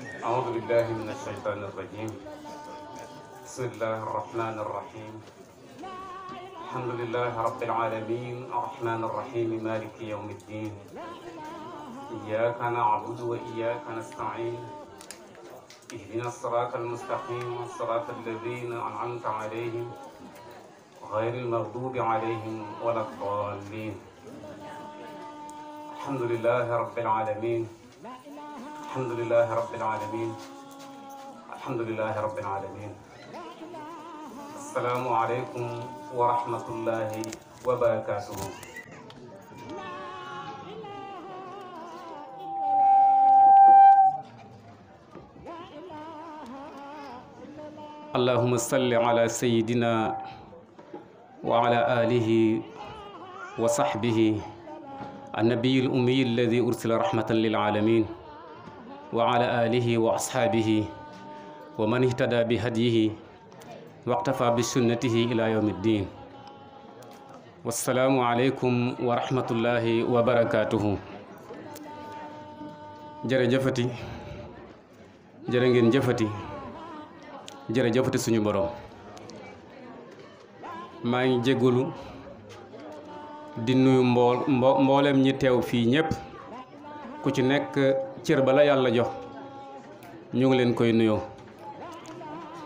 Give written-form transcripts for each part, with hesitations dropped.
أعوذ بالله من الشيطان الرجيم. بسم الله الرحمن الرحيم. الحمد لله رب العالمين الرحمن الرحيم مالك يوم الدين. إياك نعبد وإياك نستعين. اهدنا الصراط المستقيم صراط الذين أنعمت عليهم غير المغضوب عليهم ولا الضالين. الحمد لله رب العالمين. الحمد لله رب العالمين. الحمد لله رب العالمين. السلام عليكم ورحمة الله وبركاته. اللهم صل على سيدنا وعلى آله وصحبه النبي الأمي الذي أرسل رحمة للعالمين وعلى آله وأصحابه ومن اهتدى بهديه واقتفى بسنته إلى يوم الدين. والسلام عليكم ورحمة الله وبركاته. jërëjëfati jërë ngeen jëfati jërëjëfati suñu borom. maa ngi jégalu di nuyu mboolem ñi teew fii ñëpp ku ci nekk cër ba la yàlla jox ñu ngi leen koy nuyoo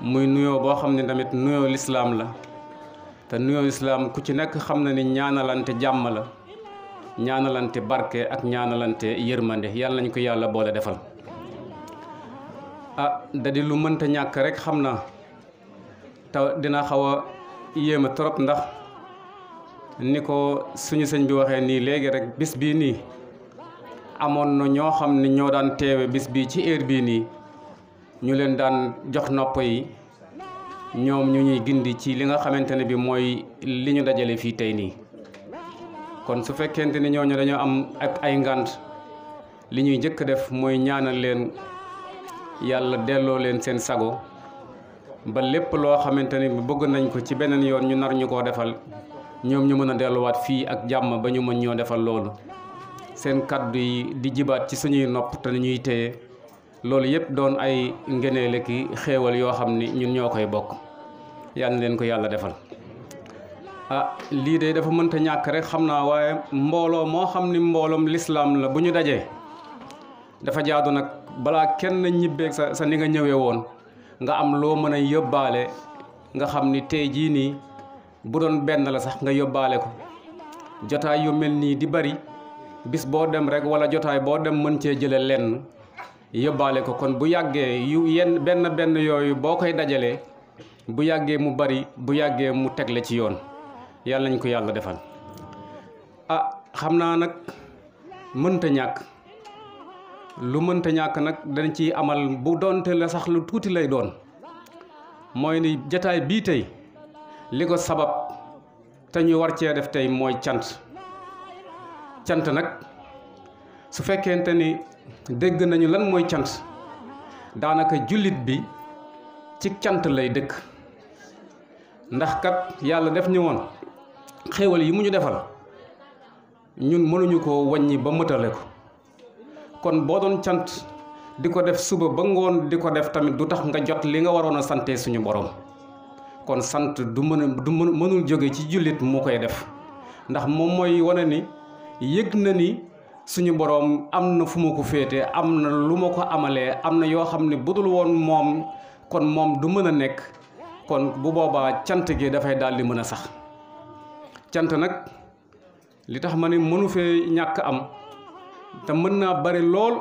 muy nuyoo boo xam ne tamit nuyoo lislaam la te nuyoo lislaam ku ci nekk xam na ni ñaanalante jàmm la ñaanalante barke ak ñaanalante yërmande yàlla nañ ko yàlla boole defal. da di lu mënta ñàkk rek xam naa te dina xaw a yéema trop ndax ni ko suñu sëñ bi waxee nii léegi rek bis bii nii amoon na ñoo xam ne ñoo daan teewe bis bii ci heure bii nii ñu leen daan jox nopp yi ñoom ñu ñuy gindi ci li nga xamante ne bi mooy li ñu dajale fii tey nii. kon su fekkente ni ñooñu dañoo am ak ay ngànt li ñuy jëkk def mooy ñaanal leen yàlla delloo leen seen sago ba lépp loo xamante ne bi bëgg nañ ko ci beneen yoon ñu nar ñu koo defal ñoom ñu mën a delluwaat fii ak jàmm ba ñu mën ñoo defal loolu. seen kaddu yi di jibaat ci suñuy nopp te ñuy téye loolu yëpp doon ay ngëneel ki xéewal yoo xam ni ñun ñoo koy bokk yal na leen ko yàlla defal. lii de dafa mënta ñàkk rek xam naa waaye mbooloo moo xam ni mbooloom lislaam la bu ñu dajee dafa jaadu nag balaa kenn ñibbeeg sa ni nga ñëwee woon nga am loo mën a yóbbaale nga xam ni tey jii nii bu doon benn la sax nga yóbbaale ko. jotaay yu mel nii di bari bis boo dem rek wala jotaay boo dem mën cee jële lenn yóbbaale ko kon bu yàggee yu yenn benn yooyu boo koy dajalee bu yàggee mu bari bu yàggee mu tegle ci yoon yàlla nañ ko yàlla defal. xam naa nag mënta ñàkk lu mënta ñàkk nag dañ ciy amal bu doonte la sax lu tuuti lay doon mooy ni jotaay bii tey li ko sabab te ñu war cee def tey mooy cant nag su fekkente ni dégg nañu lan mooy cant daanaka jullit bi ci cant lay dëkk ndax kat yàlla def ñu woon xéewal yi mu ñu defal ñun mënuñu ko wàññi ba mëtale ko kon boo doon cant di ko def suba ba ngoon di ko def tamit du tax nga jot li nga waroon a sante suñu borom. kon sant mënul jóge ci jullit mu koy def ndax moom mooy wane ni yëg na ni suñu boroom am na fu ma ko féete am na lu ma ko amalee am na yoo xam ne budul woon moom kon moom du mën a nekk kon bu boobaa cant gi dafay daal di mën a sax. cant nag li tax ma ne mënu fee ñàkk am te mën naa bari lool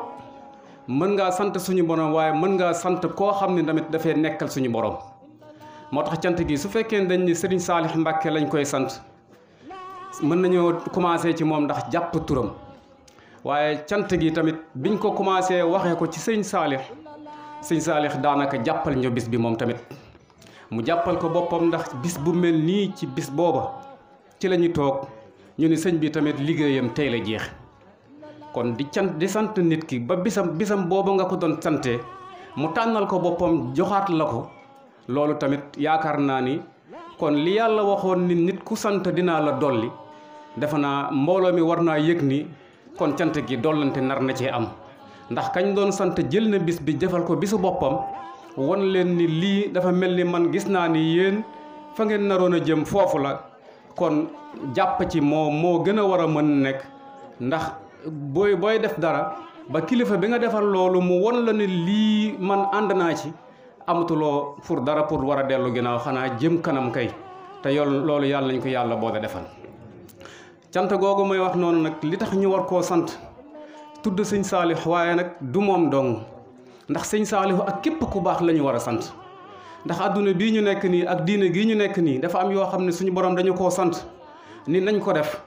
mën ngaa sant suñu borom waaye mën ngaa sant koo xam ne tamit dafay nekkal suñu borom. moo tax cant gi su fekkee dañ ni Serigne Saalix Mbàkke lañ koy sant mën nañoo commencé ci moom ndax jàpp turam waaye cant gi tamit biñ ko commencé waxee ko ci Serigne Saalix daanaka jàppal ñu bis bi moom tamit mu jàppal ko boppam ndax bis bu mel nii ci bis booba ci la ñu toog ñu ni sëñ bi tamit liggéeyam tey la jeex kon di sant nit ki ba bisam booba nga ko doon sante mu tànnal ko boppam joxaat la ko loolu tamit yaakaar naa ni kon li yàlla waxoon ni nit ku sant dinaa la dolli defe naa mbooloo mi war naa yëg ni kon cant gi dollante nar na cee am ndax kañ doon sant jël na bis bi defal ko bisu boppam won leen ni lii dafa mel ni man gis naa ni yéen fa ngeen naroon a jëm foofu la kon jàpp ci moo gën a war a mën nekk ndax booy def dara ba kilifa bi nga defal loolu mu won la ni lii man ànd naa ci amatuloo pour dara pour war a dellu ginnaaw xanaa jëm kanam kay te loolu yàlla nañ ko yàlla boole defal cant googu may wax noonu nag li tax ñu war koo sant tudd sëñ Saalix waaye nag du moom dong ndax sëñ Saalix ak képp ku baax la ñu war a sant ndax àdduna bii ñu nekk nii ak diine gii ñu nekk nii dafa am yoo xam ne suñu borom dañu koo sant ni nañ ko def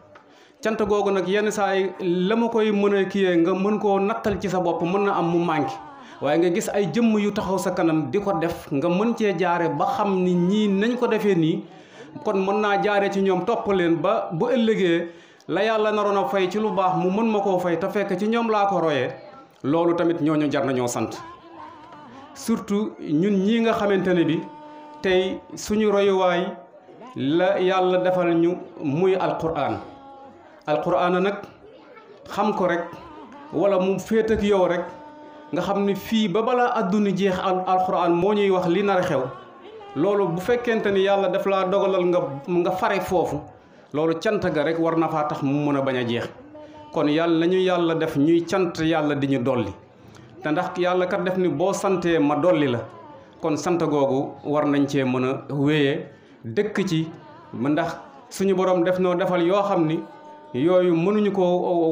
cant googu nag yenn saa yi la ma koy mën a kiyee nga mën koo nattal ci sa bopp mën na am mu manqué waaye nga gis ay jëmm yu taxaw sa kanam di ko def nga mën cee jaare ba xam ni ñii nañ ko defee nii kon mën naa jaare ci ñoom topp leen ba bu ëllëgee la yàlla naroon a fay ci lu baax mu mën ma koo fay te fekk ci ñoom laa ko royee loolu tamit ñooñu jar nañoo sant surtout ñun ñii nga xamante ne bi tey suñu royuwaay la yàlla defal ñu muy alquran nag xam ko rek wala mu féet ak yow rek nga xam ni fii ba balaa àdduna jeex alquran moo ñuy wax li nar a xew loolu bu fekkente ni yàlla daf laa dogalal nga fare foofu loolu cant ga rek war na faa tax mu mën a bañ a jeex kon yàlla nañu yàlla def ñuy cant yàlla di ñu dolli te ndax yàlla kat def ni boo santee ma dolli la kon sant googu war nañ cee mën a wéyee dëkk ci ndax suñu borom def noo defal yoo xam ni yooyu mënuñu ko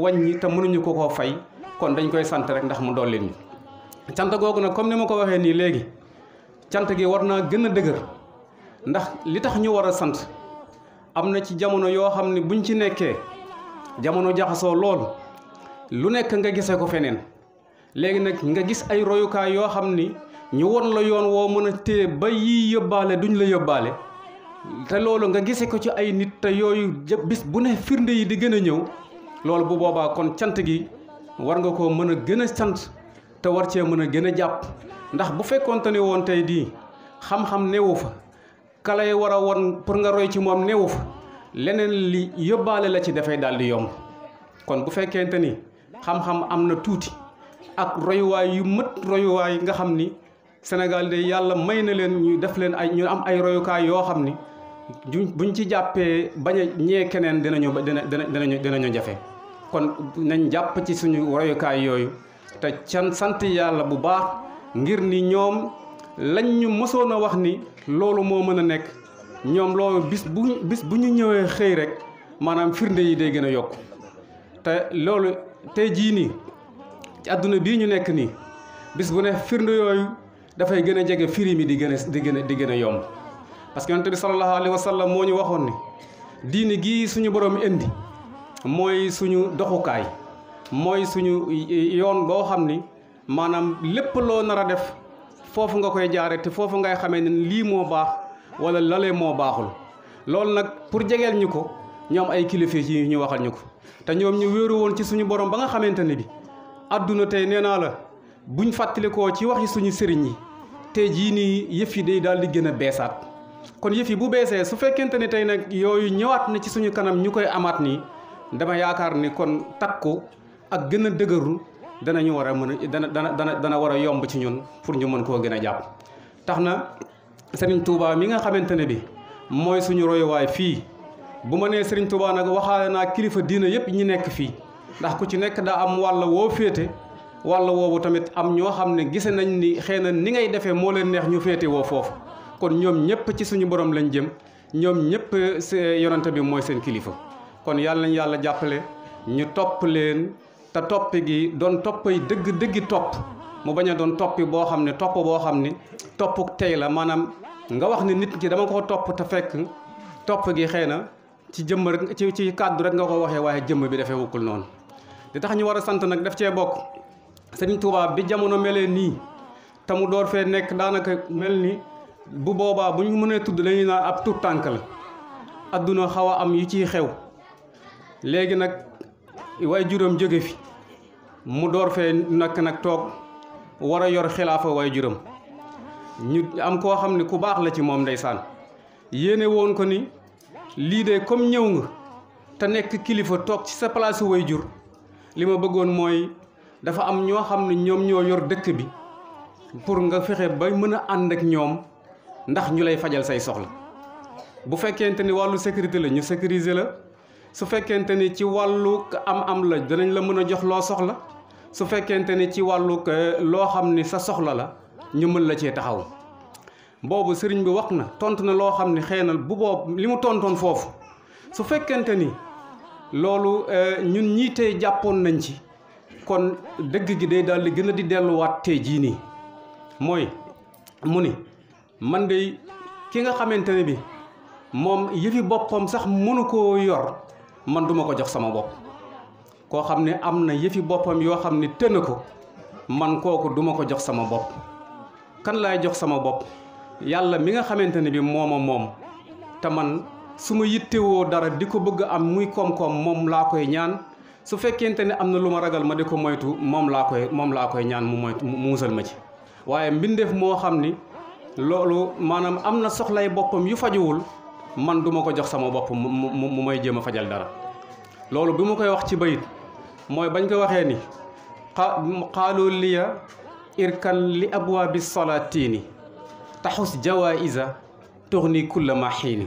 wàññi te mënuñu ko koo fay kon dañ koy sant rek ndax mu dolli ñu cant googu nag comme ni ma ko waxee nii léegi cant gi war naa gën a dëgër ndax li tax ñu war a sant am na ci jamono yoo xam ne buñ ci nekkee jamono jaxasoo lool lu nekk nga gisee ko feneen léegi nag nga gis ay royukaay yoo xam ni ñu won la yoon woo mën a téye ba yii yóbbaale duñ la yóbbaale te loolu nga gisee ko ci ay nit te yooyu bis bu ne firnde yi di gën a ñëw loolu bu boobaa kon cant gi war nga koo mën a gën a sant te war cee mën a gën a jàpp ndax bu fekkoonte ne woon tey di xam-xam newu fa kalay war a won pour nga roy ci moom newu fa leneen li yóbbaale la ci dafay daal di yomb kon bu fekkente ni xam-xam am na tuuti ak royuwaay yu mët royuwaay nga xam ni Sénégal de yàlla may na leen ñu def leen ñu am ay royukaay yoo xam ni buñ ci jàppee bañ a ñee keneen dinañu jafe kon nañ jàpp ci suñu royukaay yooyu te sant yàlla bu baax ngir ni ñoom lañ ñu mësoon a wax ni loolu moo mën a nekk ñoom loolu bis bu ñu ñëwee xëy rek maanaam firnde yi day gën a yokku te loolu tey jii nii ci àdduna bii ñu nekk nii bis bu ne firnde yooyu dafay gën a jege firi mi di gën a yomb parce que yonent bi sallallahu alayhi wa sallam moo ñu waxoon ni diini gii suñu borom indi mooy suñu doxukaay mooy suñu yoon boo xam ni maanaam lépp loo nar a def foofu nga koy jaare te foofu ngay xamee ne lii moo baax wala lalee moo baaxul loolu nag pour jegeel ñu ko ñoom ay kilifa yi ñu waxal ñu ko te ñoom ñu wéeru woon ci suñu borom ba nga xamante ne bi adduna tey nee naa la buñ fàttalikoo ci waxi suñu sëriñ yi tey jii nii yëf yi day daal di gën a beesaat kon yëf yi bu beesee su fekkente ne tey nag yooyu ñëwaat na ci suñu kanam ñu koy amaat nii dama yaakaar ni kon takku ak gën a dëgëru danañu war a mën a dana war a yomb ci ñun pour ñu mën koo gën a jàpp tax na Serigne Touba mi nga xamante ne bi mooy suñu royuwaay fii bu ma nee Serigne Touba nag waxaale naa kilifa diina yëpp ñi nekk fii ndax ku ci nekk daa am wàll woo féete wàll woowu tamit am ñoo xam ne gise nañ ni xëy na ni ngay defee moo leen neex ñu féete woo foofu kon ñoom ñëpp ci suñu borom lañ jëm ñoom ñëpp yonante bi mooy seen kilifa kon yàlla nañ yàlla jàppale ñu topp leen te topp gi doon toppay dëgg topp mu bañ a doon toppi boo xam ne topp tey la maanaam nga wax ne nit ki dama ko topp te fekk topp gi xëy na ci jëmm rek ci kàddu rek nga ko waxee waaye jëmm bi dafay wukkul noonu di tax ñu war a sant nag daf cee bokk Sëriñ Tuubaa bi jamono melee nii te mu door fee nekk daanaka mel ni bu boobaa bu ñu mënee tudd dañuy naan ab tuut tànk la adduna xaw a am yu ciy xew léegi nag way juróom jóge fi mu door fee nag toog war a yor xilaafa way juróom ñu am koo xam ne ku baax la ci moom ndeysaan yéene woon ko ni lii de comme ñëw nga te nekk kilifa toog ci sa place way jur li ma bëggoon mooy dafa am ñoo xam ne ñoom ñoo yor dëkk bi pour nga fexe ba mën a ànd ak ñoom ndax ñu lay fajal say soxla. bu fekkente ni wàllu sécurité la ñu sécuriser la, su fekkente ni ci wàllu am la danañ la mën a jox loo soxla, su fekkente ni ci wàllu loo xam ni sa soxla la ñu mën la cee taxaw. boobu sëriñ bi wax na tontu na loo xam ni xëy na bu boobu li mu tontoon foofu su fekkente ni loolu ñun ñii tey jàppoon nañ ci, kon dëgg gi day daal di gën a di delluwaat tey jii nii. mooy mu ni man de ki nga xamante ne bi moom yëfi boppam sax mënu koo yor, man duma ko jox sama bopp. koo xam ne am na yëfi boppam yoo xam ne tëna ko, man kooku duma ko jox sama bopp. kan laay jox sama bopp? yàlla mi nga xamante ne bi mooma moom, te man su ma yittewoo dara di ko bëgg am muy koom-koom moom laa koy ñaan. su fekkente ne am na lu ma ragal ma di ko moytu moom laa koy ñaan mu moytu mu musal ma ci. waaye mbindeef moo xam ni loolu maanaam am na soxlay boppam yu fajuwul, man duma ko jox sama bopp mu may jéem a fajal dara. loolu bi mu koy wax ci bayit mooy bañ ko waxee ni qaalu liya irkan li abwaabi salaatini taxus jawaïsa tuxni kulla ma xiini.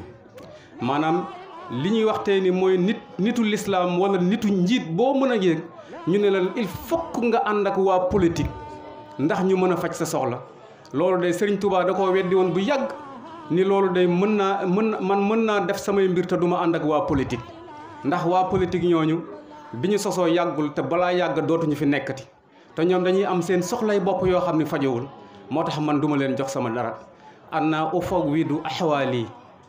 maanaam li ñuy waxtee ni mooy nitu lislaam wala nitu njiit boo mën a yéeg ñu ne la il faut nga ànd ak waa politique ndax ñu mën a faj sa soxla. loolu day Sëriñ Tuubaa da koo weddi woon bu yàgg ni loolu day mën naa def samay mbir te du ma ànd ak waa politique. ndax waa politique ñooñu bi ñu sosoo yàggul te balaa yàgg dootuñu fi nekkati, te ñoom dañuy am seen soxlay bopp yoo xam ne fajowul. moo tax man duma leen jox sama dara. anna ufawwidu ahwaali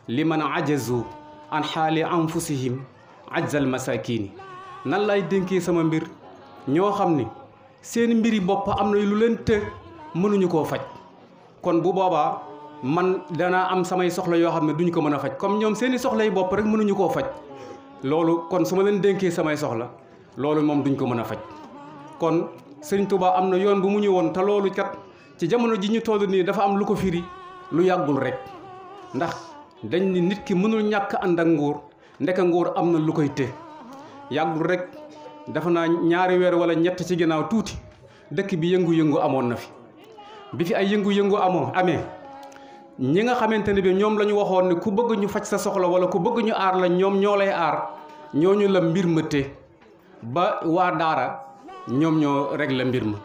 liman ajazu an xaali anfusihim ajzal masakini. nan lay dénkee sama mbir ñoo xam ni seen mbiri bopp am na lu leen të mënuñu koo faj. kon bu boobaa man danaa am samay soxla yoo xam ne duñu ko mën a faj, comme ñoom seeni soxlay bopp rek mënuñu koo faj. loolu kon su ma leen dénkee samay soxla loolu moom duñ ko mën a faj. kon Sëriñ Tuubaa am na yoon bu mu ñëwoon, te loolu kat ci jamono ji ñu toll nii dafa am lu ko firi lu yàggul rek. ndax dañ ni nit ki mënul ñàkk ànd ak nguur, ndeka nguur am na lu koy té. yàggul rek dafa naa 2 weer wala 3 ci ginnaaw tuuti dëkk bi yëngu-yëngu amoon na fi. bi fi ay yëngu-yëngu amee ñi nga xamante ne bi ñoom la ñu waxoon ne ku bëgg ñu faj sa soxla wala ku bëgg ñu aar la ñoom ñoo lay aar, ñooñu la mbir ma té ba waa daara ñoom ñoo régler mbir ma.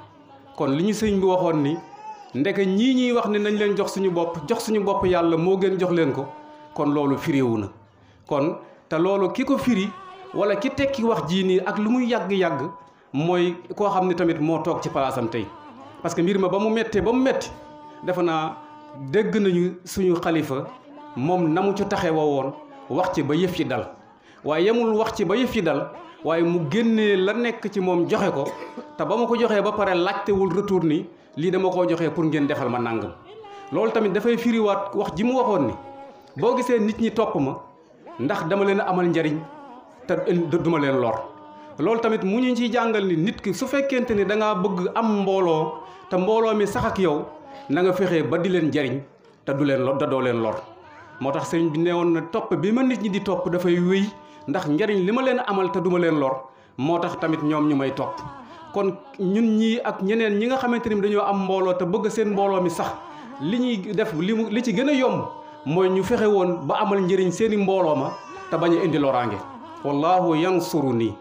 kon li ñu sëñ bi waxoon ni ndeke ñii ñuy wax ne nañ leen jox suñu bopp yàlla moo gën jox leen ko, kon loolu firiwu na. kon te loolu ki ko firi wala ki tekki wax jii nii ak lu muy yàgg-yàgg mooy koo xam ne tamit moo toog ci palaasam tey. parce que mbir ma ba mu metti defe naa dégg nañu suñu xalifa moom na mu ci taxawa woon wax ci ba yëf yi dal. waaye yemul wax ci ba yëf yi dal, waaye mu génnee la nekk ci moom joxe ko, te ba ma ko joxee ba pare laajtewul retour ni lii dama koo joxee pour ngeen defal ma nàngam. loolu tamit dafay firiwaat wax ji mu waxoon ni boo gisee nit ñi topp ma ndax dama leen amal njariñ te duma leen lor. loolu tamit mu ñu ciy jàngal ni nit ki su fekkente ni da ngaa bëgg am mbooloo te mbooloo mi sax ak yow, na nga fexee ba di leen jariñ te doo leen lor. moo tax sëriñ bi nee woon na topp bi ma nit ñi di topp dafay wéy ndax njariñ li ma leen amal te duma leen lor, moo tax tamit ñoom ñu may topp. kon ñun ñii ak ñeneen ñi nga xamante ni dañoo am mbooloo te bëgg seen mbooloo mi sax, li ñuy def li ci gën a yomb mooy ñu fexe woon ba amal njëriñ seeni mbooloo ma te bañ a indi loraange. wallahu yansuruni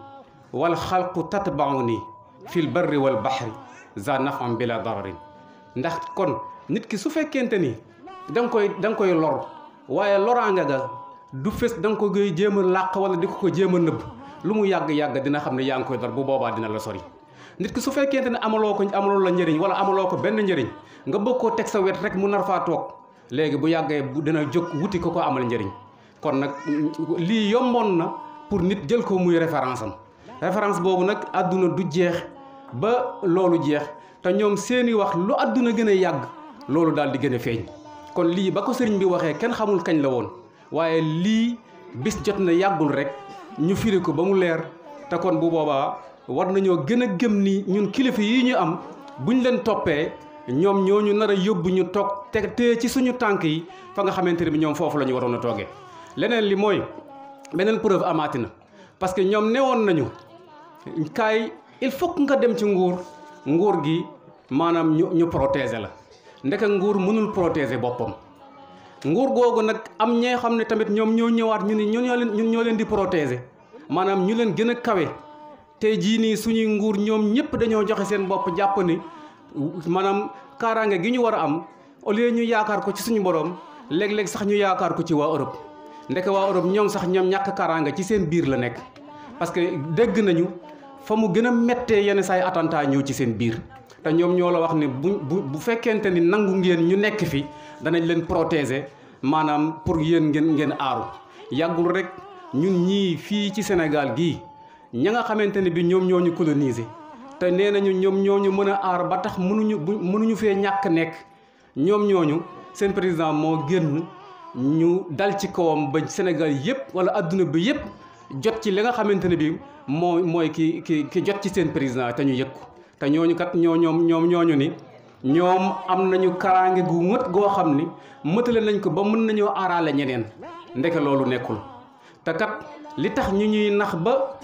wal xalqu tatbauni fil barri wal bahri za nafam bila dararin. ndax kon nit ki su fekkente ni da nga koy lor, waaye loraange ga du fes da nga ko koy jéem a làq wala di ko jéem a nëbb, lu mu yàgg-yàgg dina xam ne yaa ngi koy dor, bu boobaa dina la sori. nit ki su fekkente ne amaloo la njëriñ wala amaloo ko benn njëriñ nga bëgg koo teg sa wet rek mu nar faa toog, léegi bu yàggee dina jóg wuti ko amal njëriñ. kon nag lii yomboon na pour nit jël ko muy référence am. référence boobu nag àdduna du jeex ba loolu jeex, te ñoom seeni wax lu àdduna gën a yàgg loolu daal di gën a feeñ. kon lii ba ko sëriñ bi waxee kenn xamul kañ la woon, waaye lii bis jot na yàggul rek ñu firi ko ba mu leer. te kon bu boobaa war nañoo gën a gëm ni ñun kilifa yi ñu am buñ leen toppee ñoom ñooñu nar a yóbbu ñu toog te ci suñu tànk yi fa nga xamante ne bi ñoom foofu la ñu waroon a toogee. leneen li mooy beneen preuve amaati na, parce que ñoom newoon nañu kaay il faut que nga dem ci nguur gi maanaam ñu protéger la ndeke nguur mënul protéger boppam nguur googu nag am ñee xam ne tamit ñoom ñoo ñëwaat ñu ni ñun ñoo leen di protéger maanaam ñu leen gën a kawe tey jii nii suñuy nguur ñoom ñëpp dañoo joxe seen bopp jàpp ni maanaam kaaraange gi ñu war a am au lieu ñu yaakaar ko ci suñu borom léeg-léeg sax ñu yaakaar ko ci waa Europe ndeke waa Europe ñoom sax ñoom ñàkk kaaraange ci seen biir la nekk parce que dégg nañu fa mu gën a méttee yenn saay attentat ñëw ci seen biir te ñoom ñoo la wax ne bu fekkente ni nangu ngeen ñu nekk fi danañ leen protéger maanaam pour yéen ngeen aaru yàggul rek ñun ñii fii ci Sénégal gii ña nga xamante ne bi ñoom ñoo ñu coloniser te nee nañu ñoom ñoo ñu mën a aar ba tax mënuñu fee ñàkk nekk ñoom ñooñu seen président moo génn ñu dal ci kawam ba Sénégal yëpp wala adduna bi yëpp jot ci li nga xamante ne bi mooy ki jot ci seen président te ñu yëg ko te ñooñu kat ñooñu ni ñoom am nañu kaaraange gu mët goo xam ni mëtale nañ ko ba mën nañoo aaraale ñeneen ndeke loolu nekkul te kat li tax ñu ñuy nax ba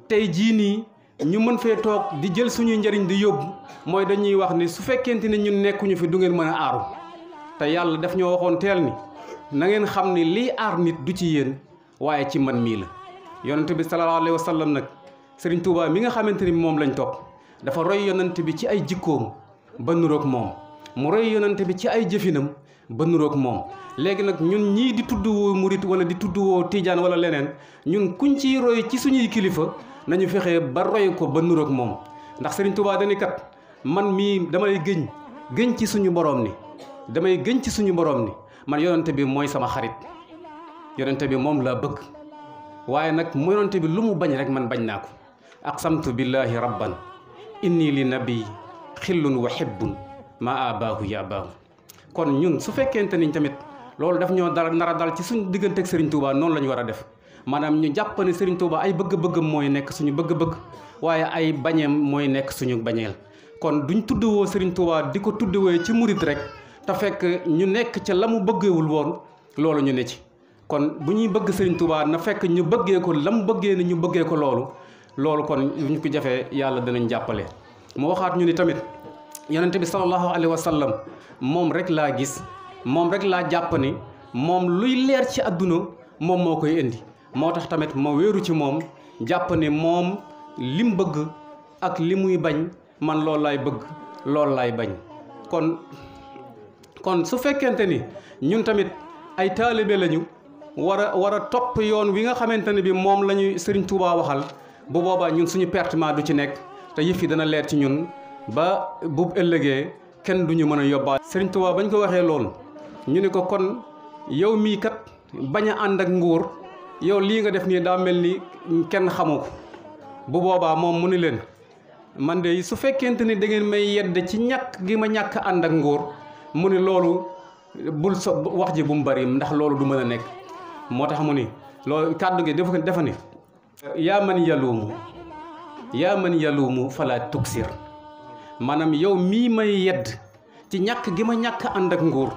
tey jii nii ñu mën fee toog di jël suñuy njëriñ di yóbbu mooy dañuy wax ni su fekkente ni ñun nekkuñu fi du ngeen mën a aaru te yàlla daf ñoo waxoon teel ni na ngeen xam ni liy aar nit du ci yéen waaye ci man mii la yonent bi sallallahu alayhi wa sallam nag Sëriñ Tuubaa mi nga xamante ni moom lañ topp dafa roy yonent bi ci ay jikkoom ba nuroog moom mu roy yonent bi ci ay jëfinam ba nuroog moom léegi nag ñun ñii di tudd woo murit wala di tudd woo tijaan wala leneen ñun kuñ ciy roy ci suñuy kilifa nañu fexee ba roy ko ba nuroog moom ndax Sëriñ Tuubaa dañu kat man mii damay gëñ ci suñu borom ni damay gëñ ci suñu borom ni man yonent bi mooy sama xarit yonent bi moom laa bëgg waaye nag mu yonent bi lu mu bañ rek man bañ naa ko aqsamtu billahi rabban inni li nabi xillun wa hibbun ma abaahu ya abaahu kon ñun su fekkente ni tamit loolu daf ñoo nar a dal ci suñu diggante ak Serigne Touba noonu la ñu war a def maanaam ñu jàpp ne Serigne Touba ay bëgg-bëggam mooy nekk suñu bëgg-bëgg waaye ay bañeem mooy nekk suñu bañeel kon duñ tuddwoo Serigne Touba di ko tuddwee ci murit rek te fekk ñu nekk ca la mu bëggeewul woon loolu ñu ne ci kon bu ñuy bëgg Serigne Touba na fekk ñu bëggee ko la mu bëggee ni ñu bëggee ko loolu kon ñu ko jafee yàlla danañ jàppale mu waxaat ñu ni tamit yonente bi sallallahu alayhi wa sallam moom rek laa gis moom rek laa jàpp ni moom luy leer ci àdduna moom moo koy indi moo tax tamit ma wéeru ci moom jàpp ni moom lim bëgg ak li muy bañ man loolu laay bëgg loolu laay bañ kon su fekkente ni ñun tamit ay taalibe lañu war a topp yoon wi nga xamante ne bi moom la ñuy Serigne Touba waxal bu boobaa ñun suñu pertement du ci nekk te yëf yi dana leer ci ñun ba bu ëllëgee kenn du ñu mën a yóbbaale. Serigne Touba bañ ko waxee loolu ñu ne ko kon yow mii kat bañ a ànd ak nguur yow lii nga def nii daa mel ni kenn xamu ko bu boobaa moom mu ni leen man de su fekkente ni da ngeen may yedd ci ñàkk gi ma ñàkk ànd ak nguur mu ni loolu bul wax ji bu mu bari ndax loolu du mën a nekk moo tax mu ni loolu kàddu gi dafa ni yaa man yaluumu fala tuksir maanaam yow mii may yedd ci ñàkk gi ma ñàkk ànd ak nguur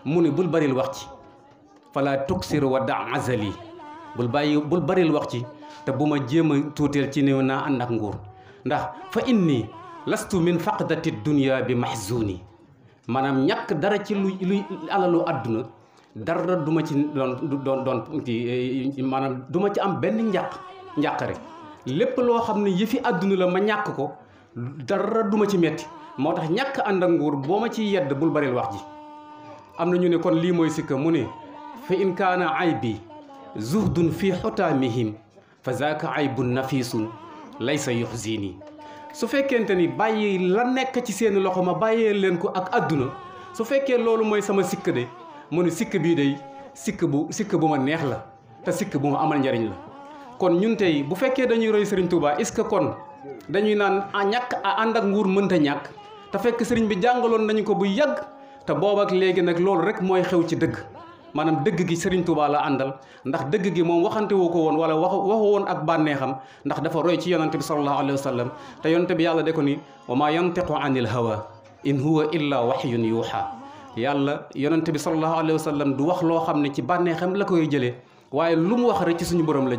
mu ni bul baril wax ci fala tuksir wa da azali bul baril wax ci te bu ma jéem a tuuteel ci néew naa ànd ak nguur ndax fa inni lastu min faqdati dunya bi mahzuni maanaam ñàkk dara ci luy alalu àdduna dara du ma ci doon maanaam du ma ci am benn njàqare lépp loo xam ne yëfi àdduna la ma ñàkk ko dara du ma ci metti moo tax ñàkk ànd ak nguur boo ma ciy yedd bul baril wax ji am na ñu ne kon lii mooy sikka mu ne fa in kaana aybi zuhdun fi xutaamihim fa zaaka aybun nafisun laysa yuxzini su fekkente ni bàyyi la nekk ci seen loxo ma bàyyee leen ko ak àdduna su fekkee loolu mooy sama sikk de mu ne sikk bii day sikk bu ma neex la te sikk bu ma amal njariñ la kon ñun tey bu fekkee dañuy roy Serigne Touba est-ce que kon dañuy naan ànd ak nguur mënta ñàkk te fekk Serigne bi jàngaloon nañu ko bu yàgg te booba ak léegi nag loolu rek mooy xew ci dëgg maanaam dëgg gi Serigne Touba la àndal ndax dëgg gi moom waxante woo ko woon wala waxu woon ak bànneexam ndax dafa roy ci yonante bi sallallahu alayhi wa sallam te yonante bi yàlla de ko ni wa maa yantiqu anil hawa in huwa illa wahyun yuuxa yàlla yonante bi sallallahu alayhi wa sallam du wax loo xam ne ci bànneexam la koy jëlee waaye lu mu wax rek ci suñu borom la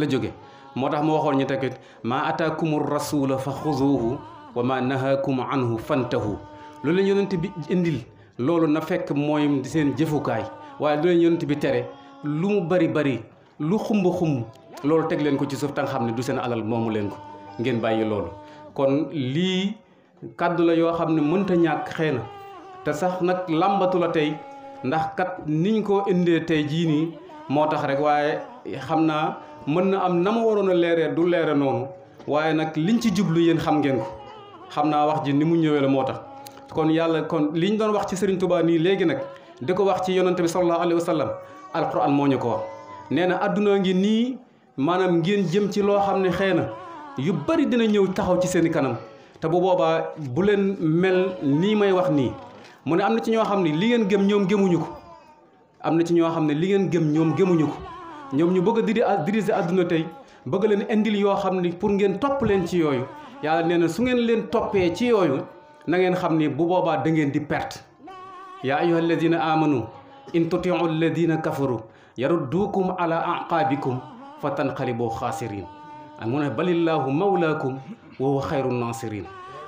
jóge moo tax mu waxoon ñu tamit maa ataakumur rasula fa xuzuuhu wa ma nahaakum anhu fantahu lu leen yonent bi indil loolu na fekk mooy seen jëfukaay waaye lu leen yonent bi tere lu mu bari bari lu xumb loolu teg leen ko ci suuf ta nga xam ne du seen alal moomu leen ko ngeen bàyyi loolu. kon lii kàddu la yoo xam ne mënta ñàkk xëy na te sax nag làmbatu la tey ndax kat niñ ko indee tey jii nii moo tax rek waaye xam naa mën na am na ma waroon a leeree du leere noonu waaye nag liñ ci jublu yéen xam ngeen ko xam naa wax ji ni mu ñëwee la moo tax. kon yàlla kon liñ doon wax ci Serigne Touba nii léegi nag di ko wax ci yonante bi sallallahu alayhi wa sallam alquran moo ñu ko wax nee na adduna ngi nii maanaam ngeen jëm ci loo xam ne xëy na yu bari dina ñëw taxaw ci seen i kanam te bu boobaa bu leen mel nii may wax nii mu ne am na ci ñoo xam ne li ngeen gëm ñoom gëmuñu ko am na ci ñoo xam ne li ngeen gëm ñoom gëmuñu ko ñoom ñu bëgg a diriger adduna tey bëgg leen indil yoo xam ne pour ngeen topp leen ci yooyu yàlla nee na su ngeen leen toppee ci yooyu na ngeen xam ni bu boobaa da ngeen di perte yaa ayyuha alladina amanu in tutiu alladina kafaru yaruddukum ala aqaabikum fa tanqalibu xaasirin mu ne balillahu mawlaakum wa huwa xayru nasirin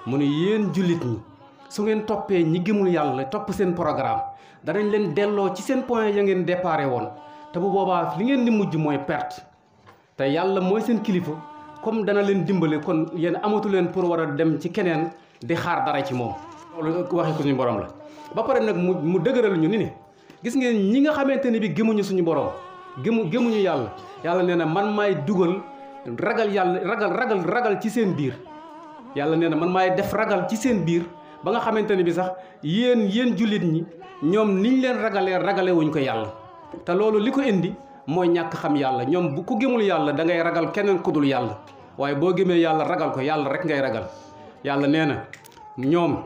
mu ne yéen jullit ñi su ngeen toppee ñi gëmul yàlla topp seen programme danañ leen delloo ci seen point ya ngeen déparé woon te bu boobaa li ngeen di mujj mooy perte te yàlla mooy seen kilifa comme dana leen dimbale kon yéen amatu leen pour war a dem ci keneen di xaar dara ci moom loolu waxee ko suñu borom la ba pare nag mu dëgëral ñu ni gis ngeen ñi nga xamante ni bi gëmuñu suñu borom gëmuñu yàlla nee na man maay dugal ragal yàlla ragal ci seen biir yàlla nee na man maay def ragal ci seen biir ba nga xamante ni bi sax yéen jullit ñi ñoom niñ leen ragale wuñ ko yàlla te loolu li ko indi mooy ñàkk xam yàlla ñoom bu ku gëmul yàlla da ngay ragal keneen ku dul yàlla waaye boo gëmee yàlla ragal ko yàlla rek ngay ragal yàlla nee na ñoom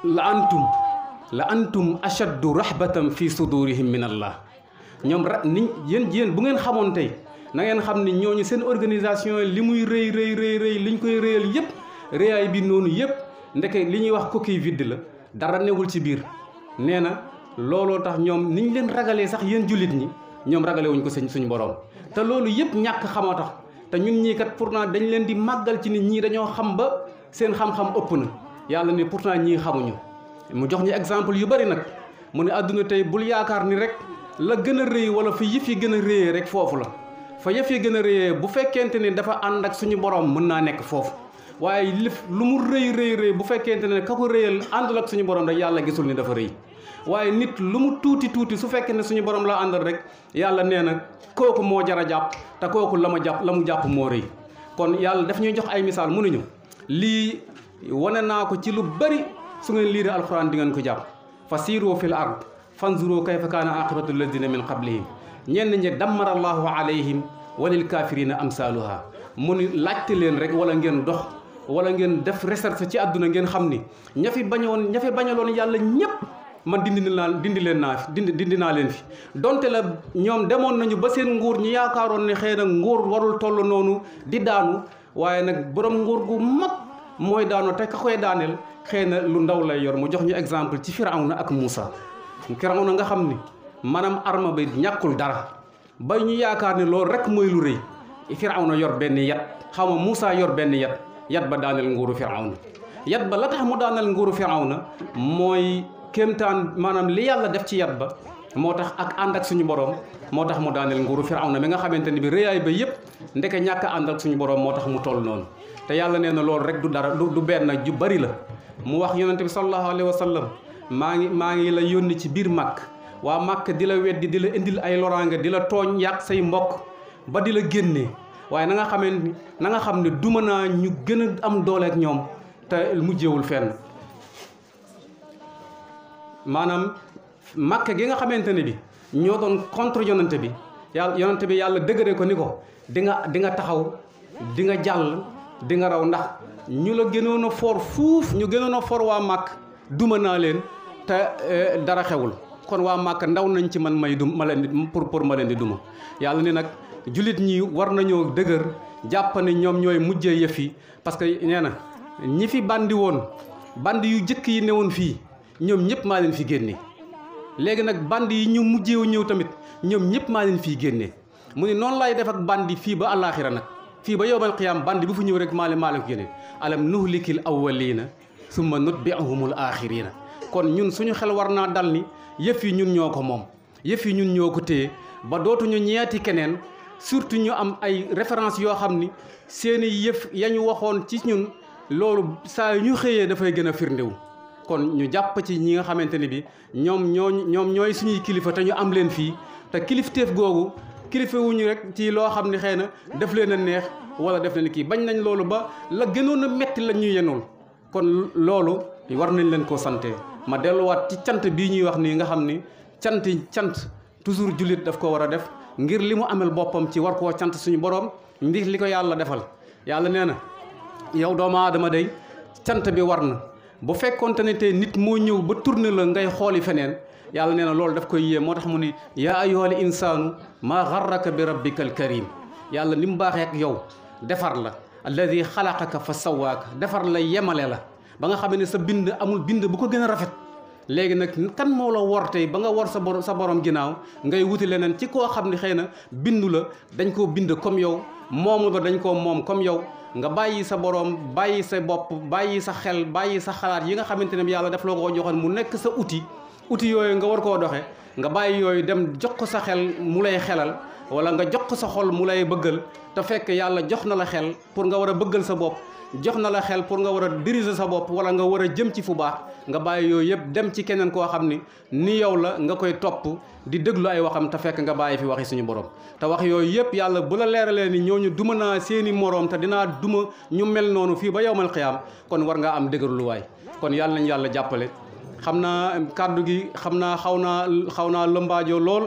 la antum ashaddu rahbatan fi sudurihim min allah ñoom yéen bu ngeen xamoon tey na ngeen xam ni ñooñu seen organisation li muy rëy liñ koy rëyal yëpp rëyaay bi noonu yëpp ndeke li ñuy wax coquille vide la dara newul ci biir nee na looloo tax ñoom niñ leen ragalee sax yéen jullit ñi ñoom ragale wuñ ko suñu borom te loolu yëpp ñàkk xamoo tax te ñun ñii kat pourtant dañ leen di màggal ci nit ñii dañoo xam ba seen xam-xam ëpp na yàlla ne pourtant ñii xamuñu mu jox ñu exemple yu bari nag mu ne àdduna tey bul yaakaar ni rek la gën a rëy wala fa yëf yi gën a rëyee rek foofu la fa yëf yi gën a rëyee bu fekkente ni dafa ànd ak suñu borom mën naa nekk foofu waaye lu mu rëy bu fekkente ne ka ko rëyal àndul ak suñu borom rek yàlla gisul ni dafa rëy waaye nit lu mu tuuti su fekkee ne suñu borom la àndal rek yàlla nee na kooku moo jar a jàpp te kooku la mu jàpp moo rëy kon yàlla daf ñuy jox ay misaal mënuñu lii wane naa ko ci lu bari su ngeen liiree alxuraan di ngeen ko jàpp fa siiroo fil ard fanzuru kayfa kaana aqibatu alladina min qablihim ñenn ñi dammara allahu alayhim walil kafirina amsaluha mu ni laajte leen rek wala ngeen dox wala ngeen def recherche ci àdduna ngeen xam ni ña fi bañaloon yàlla ñépp man dindi naa leen fi donte la ñoom demoon nañu ba seen nguur ñi yaakaaroon ne xëy na nguur warul toll noonu di daanu waaye nag borom nguur gu mag mooy daanu te ka koy daaneel xëy na lu ndaw lay yor mu jox ñu exemple ci Firawna ak Muusa Firawna nga xam ni maanaam arme bi ñàkkul dara ba ñu yaakaar ne loolu rek mooy lu rëy Firawna yor benn yat xaw ma Muusa yor benn yat ba daaneel nguuru Firawna yat ba la tax mu daaneel nguuru Firawna mooy kéemtaan maanaam li yàlla def ci yat ba moo tax ak ànd ak suñu borom moo tax mu daaneel nguuru Firawna mi nga xamante ni bi rëyaay ba yëpp ndeke ñàkk a ànd ak suñu borom moo tax mu toll noonu te yàlla nee na loolu rek du dara du benn ju bari la mu wax yonente bi sallallahu alayhi wa sallam maa ngi la yónni ci biir màkk waa màkk di la weddi di la indil ay loraange di la tooñ yàq say mbokk ba di la génnee waaye na nga xam ne duma naa ñu gën a am dooleek ñoom te mujjewul fenn maanaam màkk gi nga xamante ne bi ñoo doon contre yonente bi yàlla dëgëre ko ni ko di nga taxaw di nga jàll di nga raw ndax ñu la gënoon a for fuuf ñu gënoon a for waa màkk duma naa leen te dara xewul kon waa màkk ndaw nañ ci man ma leen di pour ma leen di duma yàlla ni nag jullit ñi war nañoo dëgër jàpp ne ñoom ñooy mujjee yëf yi parce que nee na ñi fi bandi woon bandi yu jëkk yi newoon fii ñoom ñëpp maa leen fi génne léegi nag bandi yi ñu mujjeewu ñëw tamit ñoom ñëpp maa leen fii génne mu ne noonu laay def ak bandi fii ba àllaaxira nag fii ba yowmal qiyaam bandi bu fu ñëw rek maale ko génne alam nuhlikil awwalina summa nutbi'uhumul axirina kon ñun suñu xel war naa dal ni yëf yi ñun ñoo ko moom yëf yi ñun ñoo ko téye ba dootuñu ñeeti keneen surtout ñu am ay référence yoo xam ni seeni yëf yañu waxoon ci ñun loolu saa yu ñu xëyee dafay gën a firndewu kon ñu jàpp ci ñi nga xamante ni bi ñoom ñooy suñuy kilifa te ñu am leen fii te kilifteef googu kilifa wuñu rek ci loo xam ne xëy na def leen a neex wala def leen kii bañ nañ loolu ba la gënoon a metti la ñu yenul kon loolu war nañ leen koo sante ma delluwaat ci cant bii ñuy wax nii nga xam ni cant toujours jullit daf ko war a def ngir li mu amel boppam ci war koo cant suñu borom ngir li ko yàlla defal yàlla nee na yow doomu aadama day cant bi war na bu fekkonte ne tey nit moo ñëw ba tourné la ngay xooli feneen yàlla nee na loolu daf koy yée moo tax mu ni yaa ayyuhal insaanu maa garraka bi rabbikal karim yàlla ni mu baaxee ak yow defar la alladi xalaqaka fa sawaaka defar la yemale la ba nga xam ne sa bind amul bind bu ko gën a rafet léegi nag kan moo la wor tey ba nga wor sa borom ginnaaw ngay wuti leneen ci koo xam ne xëy na bindu la dañ koo bind comme yow moomu la dañ koo moom comme yow nga bàyyi sa borom bàyyi sa bopp bàyyi sa xel bàyyi sa xalaat yi nga xamante ne yàlla daf la ko joxoon mu nekk sa outil yooyu nga war koo doxe nga bàyyi yooyu dem jox ko sa xel mu lay xelal wala nga jox ko sa xol mu lay bëggal te fekk yàlla jox na la xel pour nga war a bëggal sa bopp jox na la xel pour nga war a diriger sa bopp wala nga war a jëm ci fu baax nga bàyyi yooyu yëpp dem ci keneen koo xam ni yow la nga koy topp di déglu ay waxam te fekk nga bàyyi fi waxi suñu borom te wax yooyu yëpp yàlla bu la leeralee ni ñooñu duma naa seeni moroom te dinaa duma ñu mel noonu fii ba yowmal xiyaam kon war ngaa am dëgërluwaay kon yàlla nañ yàlla jàppale xam naa kàddu gi xam naa xaw naa lëmbaajoo lool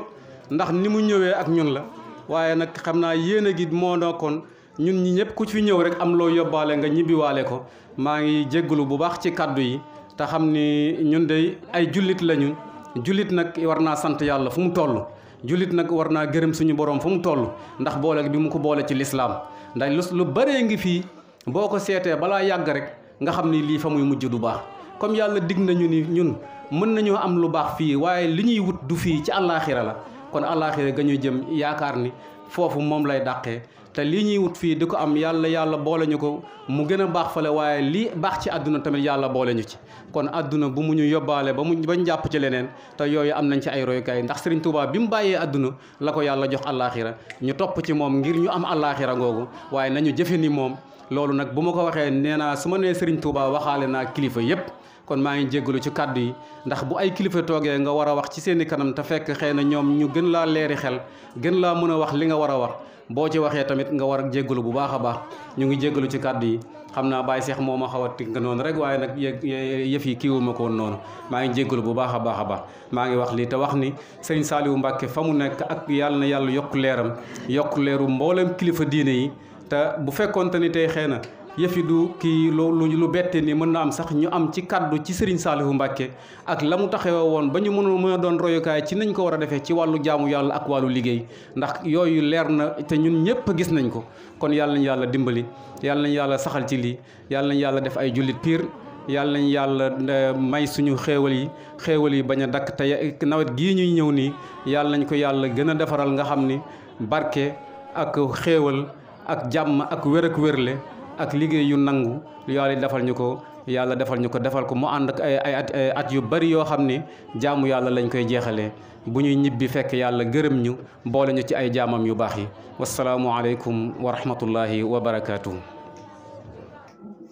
ndax ni mu ñëwee ak ñun la waaye nag xam naa yéene gi moo nekkoon ñun ñi ñëpp ku fi ñëw rek am loo yóbbaale nga ñibbiwaale ko maa ngi jéggalu bu baax ci kàddu yi te xam ni ñun de ay jullit lañu jullit nag war naa sant yàlla fu mu toll jullit nag war naa gërëm suñu borom fu mu toll ndax boole bi mu ko boole ci lislaam ndax lu bëree ngi fii boo ko seetee balaa yàgg rek nga xam ni lii fa muy mujj du baax comme yàlla dig nañu ni ñun mën nañoo am lu baax fii waaye li ñuy wut du fii ci àllaaxira la kon àllaaxira ga ñuy jëm yaakaar ni foofu moom lay dàqee te lii ñuy wut fii di ko am yàlla boole ñu ko mu gën a baax fale waaye lii baax ci àdduna tamit yàlla boole ñu ci kon àdduna bu mu ñu yóbbaale bañ jàpp ci leneen te yooyu am nañ ci ay royukaay ndax Serigne Touba bi mu bàyyee àdduna la ko yàlla jox àllaaxira ñu topp ci moom ngir ñu am àllaaxira googu waaye nañu jëfe ni moom loolu nag bu ma ko waxee nee naa su ma nee Serigne Touba waxaale naa kilifa yépp kon maa ngi jéggalu ci kàddu yi ndax bu ay kilifa toogee nga war a wax ci seeni kanam te fekk xëy na ñoom ñu gën laa leeri xel gën laa mën a wax li nga war a wax boo ci waxee tamit nga war a jéggalu bu baax a baax ñu ngi jéggalu ci kàddu yi xam naa Baye Cheikh moo ma xaw a tënk noonu rek waaye nag yëf yi kiiwuma ko woon noonu maa ngi jéggalu bu baax a baax maa ngi wax lii te wax ni Serigne Saliou Mbacké fa mu nekk ak yàlla na yàlla yokk leeram yokk leeru mboolem kilifa diine yi te bu fekkoonte ni tey xëy na yëf yi du kii lu bette ni mën na am sax ñu am ci kaddu ci Serigne Saliou Mbacké ak la mu taxawee woon ba ñu mën a doon royukaay ci nañ ko war a defee ci wàllu jaamu yàlla ak wàllu liggéey ndax yooyu leer na te ñun ñëpp gis nañ ko kon yàlla nañ yàlla dimbali yàlla nañ yàlla saxal ci lii yàlla nañ yàlla def ay jullit piir yàlla nañ yàlla may suñu xéewal yi bañ a dakk te nawet gii ñuy ñëw nii yàlla nañ ko yàlla gën a defaral nga xam ni barke ak xéewal ak jàmm ak wér ak wérle ak liggéey yu nangu yàlla defal ñu ko defal ko mu ànd ak ay at yu bari yoo xam ni jaamu yàlla lañ koy jeexalee bu ñuy ñibbi fekk yàlla gërëm ñu boole ñu ci ay jaamam yu baax yi wasalaamu aleykum wa rahmatullahi wa barakaatuhu.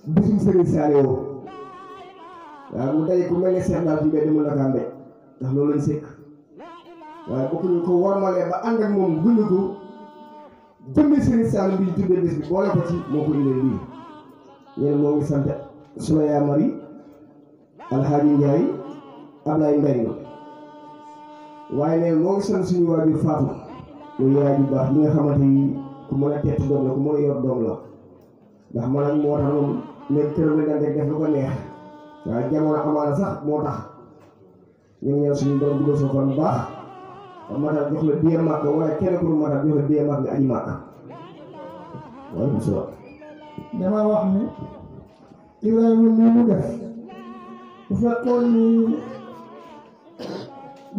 bisum Serigne Saliou waaw mu day ku mel ne Cheikh Ndao ci mbedd mu Ndakaaru ndax loolu lañ sekk waaye bokkuñu ko wormalee ba ànd ak moom gunge ko jëmmi Serigne Saliou bi ñu tuddee bés bi boole ko ci moo ko indee lii ñeen moo ngi sant Soulaya Mari Alxaaji Njaay Ablaye Mbengue waaye neen moo ngi sant suñu waajur Fatou muy yaay bu baax bi nga xamante ni ku mën a tett doom la ku mën a yor doom la ndax man ak moo tax moom nekk këram la daan def lu ko neex waaye jamono amaana sax moo tax ñu ngi ñaan suñu borom dugal sa kon bu baax matal jox la biye màkk waaye kenn ku matal jox la biye màkk nga aji màkk waaye bu soo dama wax ni Ibrahima ni mu def bu fekkoon ni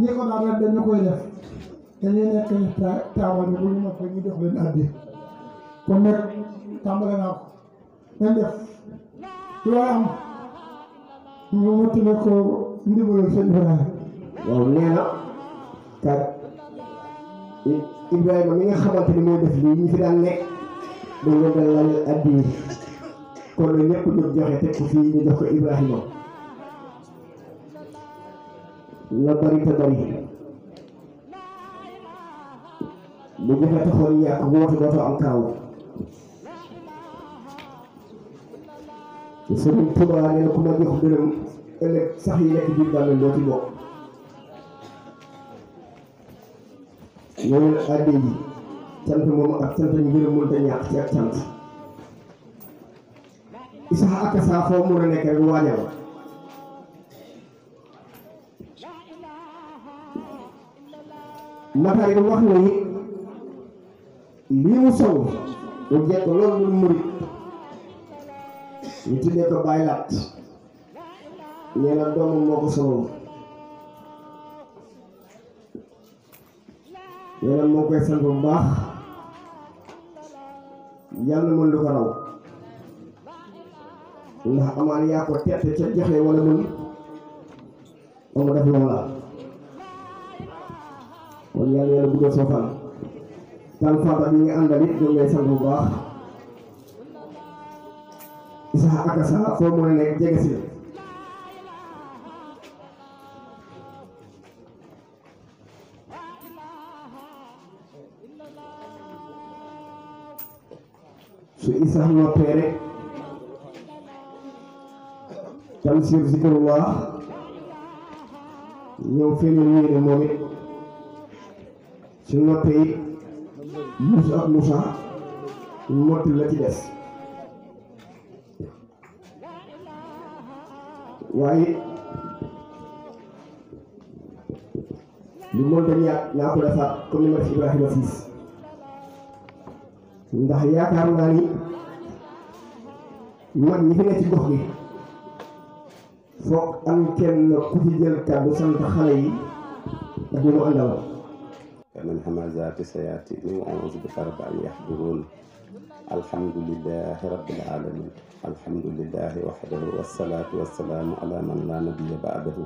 ñi ko daan dañu koy def dañuy nekk taabal bi bu ñu noppee ñu jox leen addi kon nag tàmbale naa ko nañ def loo am ñu mottali ko ndimbalal sëñ Ibrahima. waaw nee na kat Ibrahima mi nga xamante ni moo def lii ñu fi daan nekk dañ leen daan laaj addi kon nag ñëpp ñu joxe teg ko fii ñu jox ko Ibrahima la bari te bari bu joxe taxoon ñàkk woote dootoo am kaaw Sëriñ Tuubaa nee na ku ma jox dërëm ëllëg sax yi nekk biir bàmmeel doo ci bokk ñooñu addi yi cant moom ak cant ñu gën a mënta ñàkk ci ak cant isax ak saa foo mën a nekk rek waajal Matar yi wax na ni lii mu sol mu jekk loolu lu murit ñu tuddee ko Baay Laat nee na doomam moo ko soloon nee na moo koy sant bu baax yàlla mën lu ko raw ndax amaan yaa ko tette ca joxe wala mën amu def loola kon yàlla yàlla bëggal soo fan tan fanta bi nga àndal it ñoom ngay sant bu baax isa ak sa foo mën a nekk jege si su isa noppee rek Tamsir Zikrullah ñëw feeñal yéene moom it su noppee it Moussa ak Moussa motti la ci des waaye lu mënta ñàkk naa ko defaat comme ni ma def Ibrahima Ciss ndax yaakaar naa ni mag ñi fi ne ci gox gi foog am kenn ku ci jël kàddu sant xale yi ak ñu mu àndal من همزات سياتيني وأعوذ بك رب أن يحضرون الحمد لله رب العالمين الحمد لله وحده والصلاة والسلام على من لا نبي بعده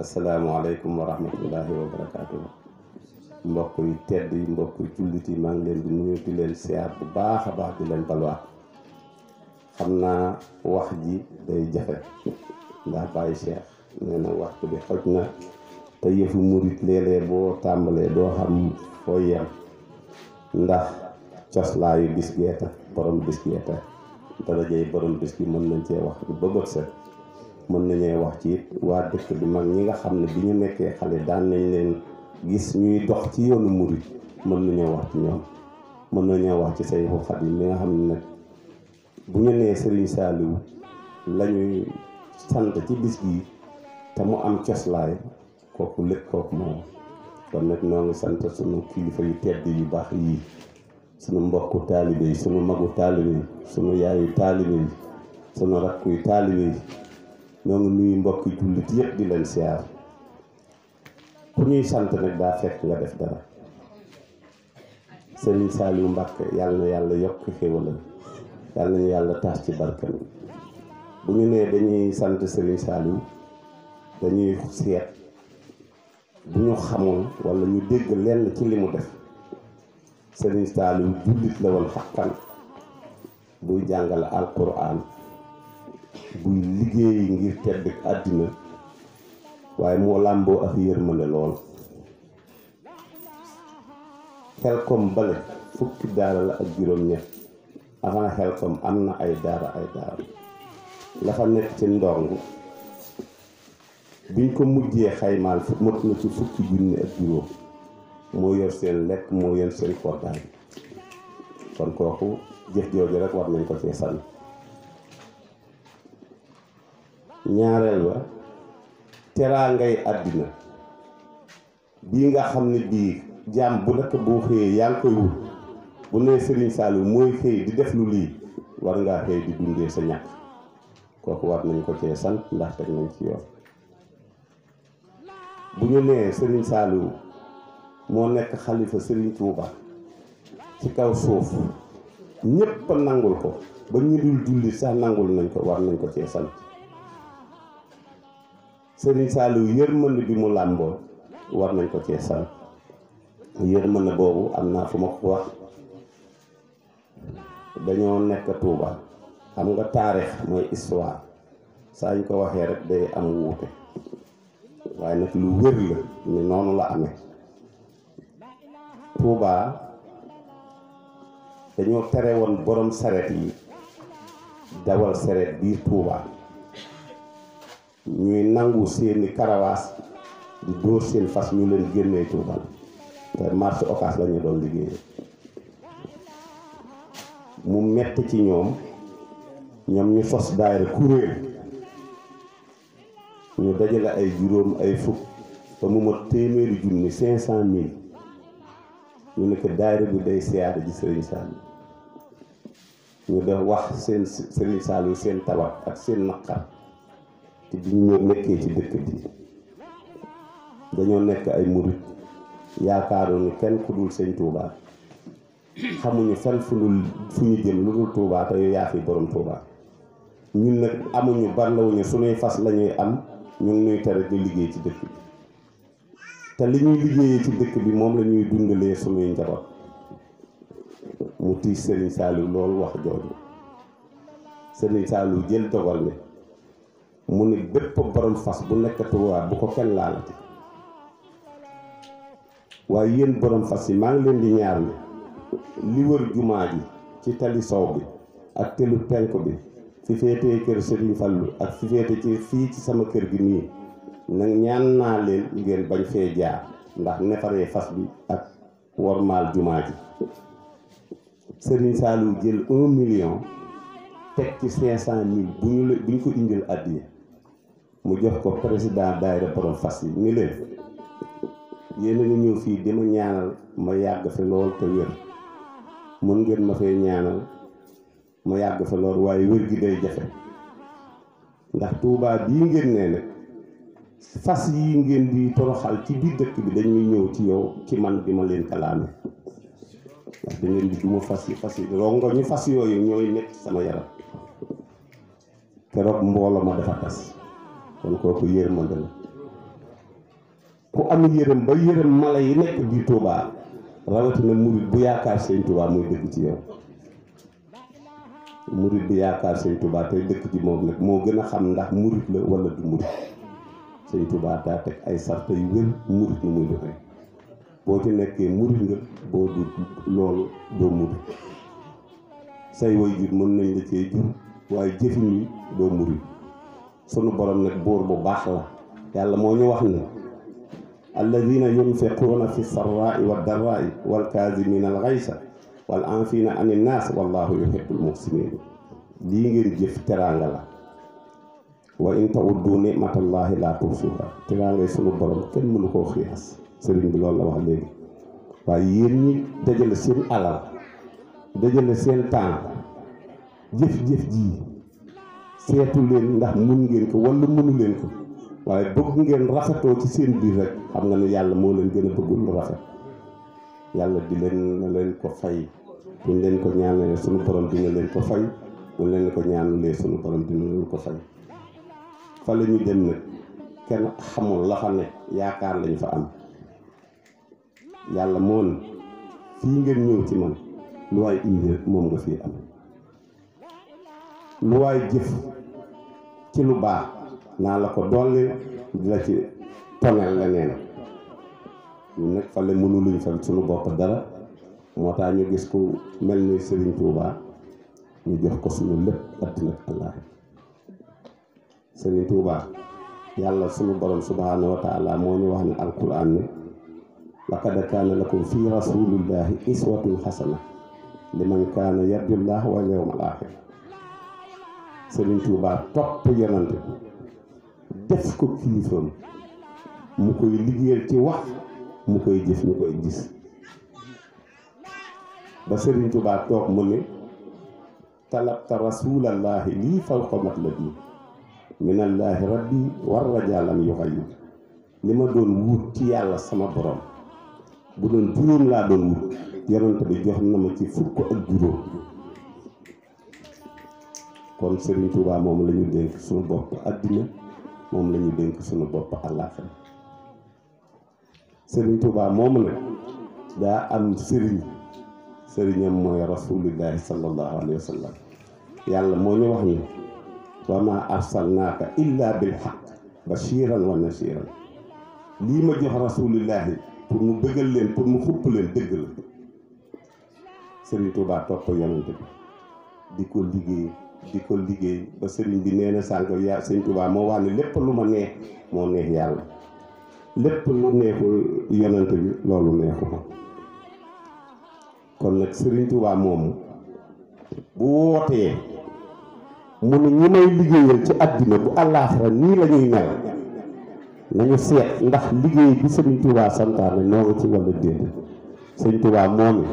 السلام عليكم ورحمة الله وبركاته mbokk yi tedd yi mbokk yi jullit yi maa ngi leen di nuyu di leen siyaar bu baax a baax di leen balwaa xam naa wax ji day jafe ndax Baye Cheikh nee na waxtu bi xoj na te yëfu murit léeg-léeg boo tàmbalee doo xam foo yem ndax coslaayu bis geeta borom bis geeta darajey borom bis gi mën nañ cee wax ba bët set mën nañee wax ci it waa dëkk bi mag ñi nga xam ne bi ñu nekkee xale daan nañ leen gis ñuy dox ci yoonu murit mën nañoo wax ci ñoom mën nañoo wax ci Seexu Xaadim mi nga xam ne nag bu ñu nee Serigne Saliou lañuy sant ci bis gi te mu am coslaay kooku lépp kooku moom kon nag ñoo ngi sant sunu kilifa yu tedd yu baax yii sunu mbokku taalibe yi sunu magu taalibe yi sunu yaayu taalibe yi sunu rakku yu taalibe yi ñoo ngi nuyu mbokki jullit yëpp di leen siyaar ku ñuy sant nag daa fekk nga def dara Serigne Saliou Mbacke yàlla na yàlla yokk xéwalam yàlla na yàlla taas ci barkam bu ñu nee dañuy sant Serigne Saliou dañuy seet bu ñu xamul wala ñu dégg lenn ci li mu def Serigne Saliou jullit la woon xaqan buy jàngale alquran buy liggéey ngir tedd àddina waaye moo làmboo ak yërmande lool Xelkom bale fukki daara la ak juróom-ñett avant Xelkom am na ay daara la fa nekk ci ndong biñ ko mujjee xaymaal mot na ci fukki junni ak juróom moo yor seen lekk moo yor seen koddaay kon kooku jëf jooju rek war nañ ko cee sànni ñaareel ba teraa ngay àddina bii nga xam ne bii jaam bu nekk boo xëyee yaa ngi koy wut bu nee Serigne Saliou mooy xëy di def lu lii war ngaa xëy di dundee sa ñàkk kooku war nañ ko cee sant ndax teg nañ ci yoon bu ñu nee Serigne Saliou moo nekk xalifa Serigne Touba ci kaw suuf ñépp nangul ko ba ñu dul julli sax nangul nañ ko war nañ ko cee sant Serigne Saliou yërmande bi mu làmboo war nañ ko cee sant yërmande boobu am naa fu ma ko wax dañoo nekk Touba xam nga taarix mooy histoire saa ñu ko waxee rek day am wuute waaye nag lu wér la ni noonu la amee Touba dañoo tere woon borom saret yi dawal saret biir Touba ñuy nangu seeni karawaas di dóor seen fas ñu leen génnee Touba te marché Ocass la ñu doon liggéeyee mu metti ci ñoom ñu sos daayira kuréel ñu dajale ay juróom ay fukk ba mu mat téeméeri junni 500,000 ñu ne ko daayira bi day siyaare ji Serigne Saliou ñu def wax seen Serigne Saliou seen tawat ak seen naqar te bi ñu nekkee ci dëkk bi dañoo nekk ay murit yaakaaroon ni kenn ku dul sëñ Touba xamuñu fenn fu ñu jëm lu dul Touba te yow yaa fi borom Touba ñun nag amuñu barlawuñu suñuy fas lañuy am ñu ngi ñuy tere di liggéey ci dëkk bi te li ñuy liggéeyee ci dëkk bi moom la ñuy dundalee suñuy njaboot mu tiis Serigne Saliou loolu wax jooju Serigne Saliou jël dogal ne mu ne bépp borom fas bu nekk Touba bu ko kenn laalati waaye yéen borom fas yi maa ngi leen di ñaar ne li wër jumaa ji ci tali sow bi ak telu penk bi fi féetee kër Serigne Fallou ak fi féete ci fii ci sama kër gi nii nag ñaan naa leen ngeen bañ fee jaar ndax nefaree fas bi ak wormaal jumaa ji Serigne Saliou jël 1 million teg ci 500,000 bu ñu ko indil addiya mu jox ko président daayira borom fas yi ni leen yéen a ngi ñëw fii di ma ñaanal ma yàgg fi lool te wér mën ngeen ma fay ñaanal ma yàgg fa lool waaye wér gi day jafe ndax Touba bii ngeen nee nag fas yi ngeen di toroxal ci biir dëkk bi dañuy ñëw ci yow ci man di ma leen kalaame ndax da ngeen di duma fas yi rongo ñu fas yooyu ñooy nekk sama yaram keroog mbooloo ma dafa tas kon kooku yërmande la ku am yërëm ba yërëm mala yi nekk biir Touba rawatina murit bu yaakaar sëñ Touba muy dëgg ci yow murit bi yaakaar sëñ Touba tey dëkk ci moom nag moo gën a xam ndax murit la wala du murit sëñ Touba daa teg ay sart yu wér murit nu muy doxee boo ci nekkee murit nga boo du loolu doo murit say way jur mën nañ la cee jur waaye jëfin yi doo murit sunu borom nag buur bu baax la yàlla moo ñu wax ne alladina yunfiquuna fi sarraai wa darraai wal kaazimina al gaysa wal aafina ani naas wallahu yuhibbul muhsinin lii ngeen jëf teraanga la wa in ta'uddu ni'matallahi la tuhsuha teraangay sunu borom kenn mënu koo xiyaas sëriñ bi loolu la wax léegi waaye yéen ñi dajale seen alal dajale seen temps jëf-jëf ji seetu leen ndax mun ngeen ko wala mënu leen ko waaye bëgg ngeen rafetoo ci seen biir rek xam nga ne yàlla moo leen gën a bëggul lu rafet yàlla di leen ko fay buñ leen ko ñaanalee sunu borom dina leen ko fay buñ leen ko ñaanalee sunu borom dina leen ko fay fa la ñu dem nag kenn xamul la fa ne yaakaar lañ fa am yàlla moon fii ngeen ñëw ci man lu waay indi rek moom nga fii am lu waay jëf ci lu baax naa la ko dolli di la ci tonel leneen ñun nag fale mënu luñ fa suñu bopp dara moo tax ñu gis ku mel ni Serigne Touba ñu jox ko suñu lépp àddina ak Allah Serigne Touba yàlla suñu borom subhanahu wa taala moo ñu wax ne alquran ne laqad kaana lakum fi rasulillahi iswatun hasana liman kaana yarjullah wal yawmal axir Serigne Touba topp yonante def ko kilifaam mu koy liggéeyal ci wax mu koy jëf ñu koy gis ba Serigne Touba toog mu ne talabta rasulallahi lii fawqa matlabi minallahi rabbi war rajalam yuxayyib li ma doon wut ci yàlla sama borom bu doon juróom laa doon wut yonante bi jox na ma ci fukk ak juróom kon Serigne Touba moom la ñu dénk suñu bopp àddina moom la ñu dénk suñu bopp àllaaxira Serigne Touba moom nag daa am sëriñam mooy rasulillahi sallallahu alayhi wa sallam yàlla moo ñu wax ni wa ma arsalnaaka illa bil haqq bashiran wa nasiran lii ma jox rasulillahi pour mu bëggal leen pour mu xupp leen dëgg la Serigne Touba topp yonent bi di ko liggéey ba sëriñ bi nee na sànq yaa Serigne Touba moo wax ne lépp lu ma neex moo neex yàlla lépp lu neexul yonent bi loolu neexu ma kon nag Serigne Touba moomu bu wootee mu ne ñi may liggéeyal ci àddina bu àllaaxira nii la ñuy mel nañu seet ndax liggéey bi Serigne Touba santaane noo nga ci walla déet Serigne Touba moomi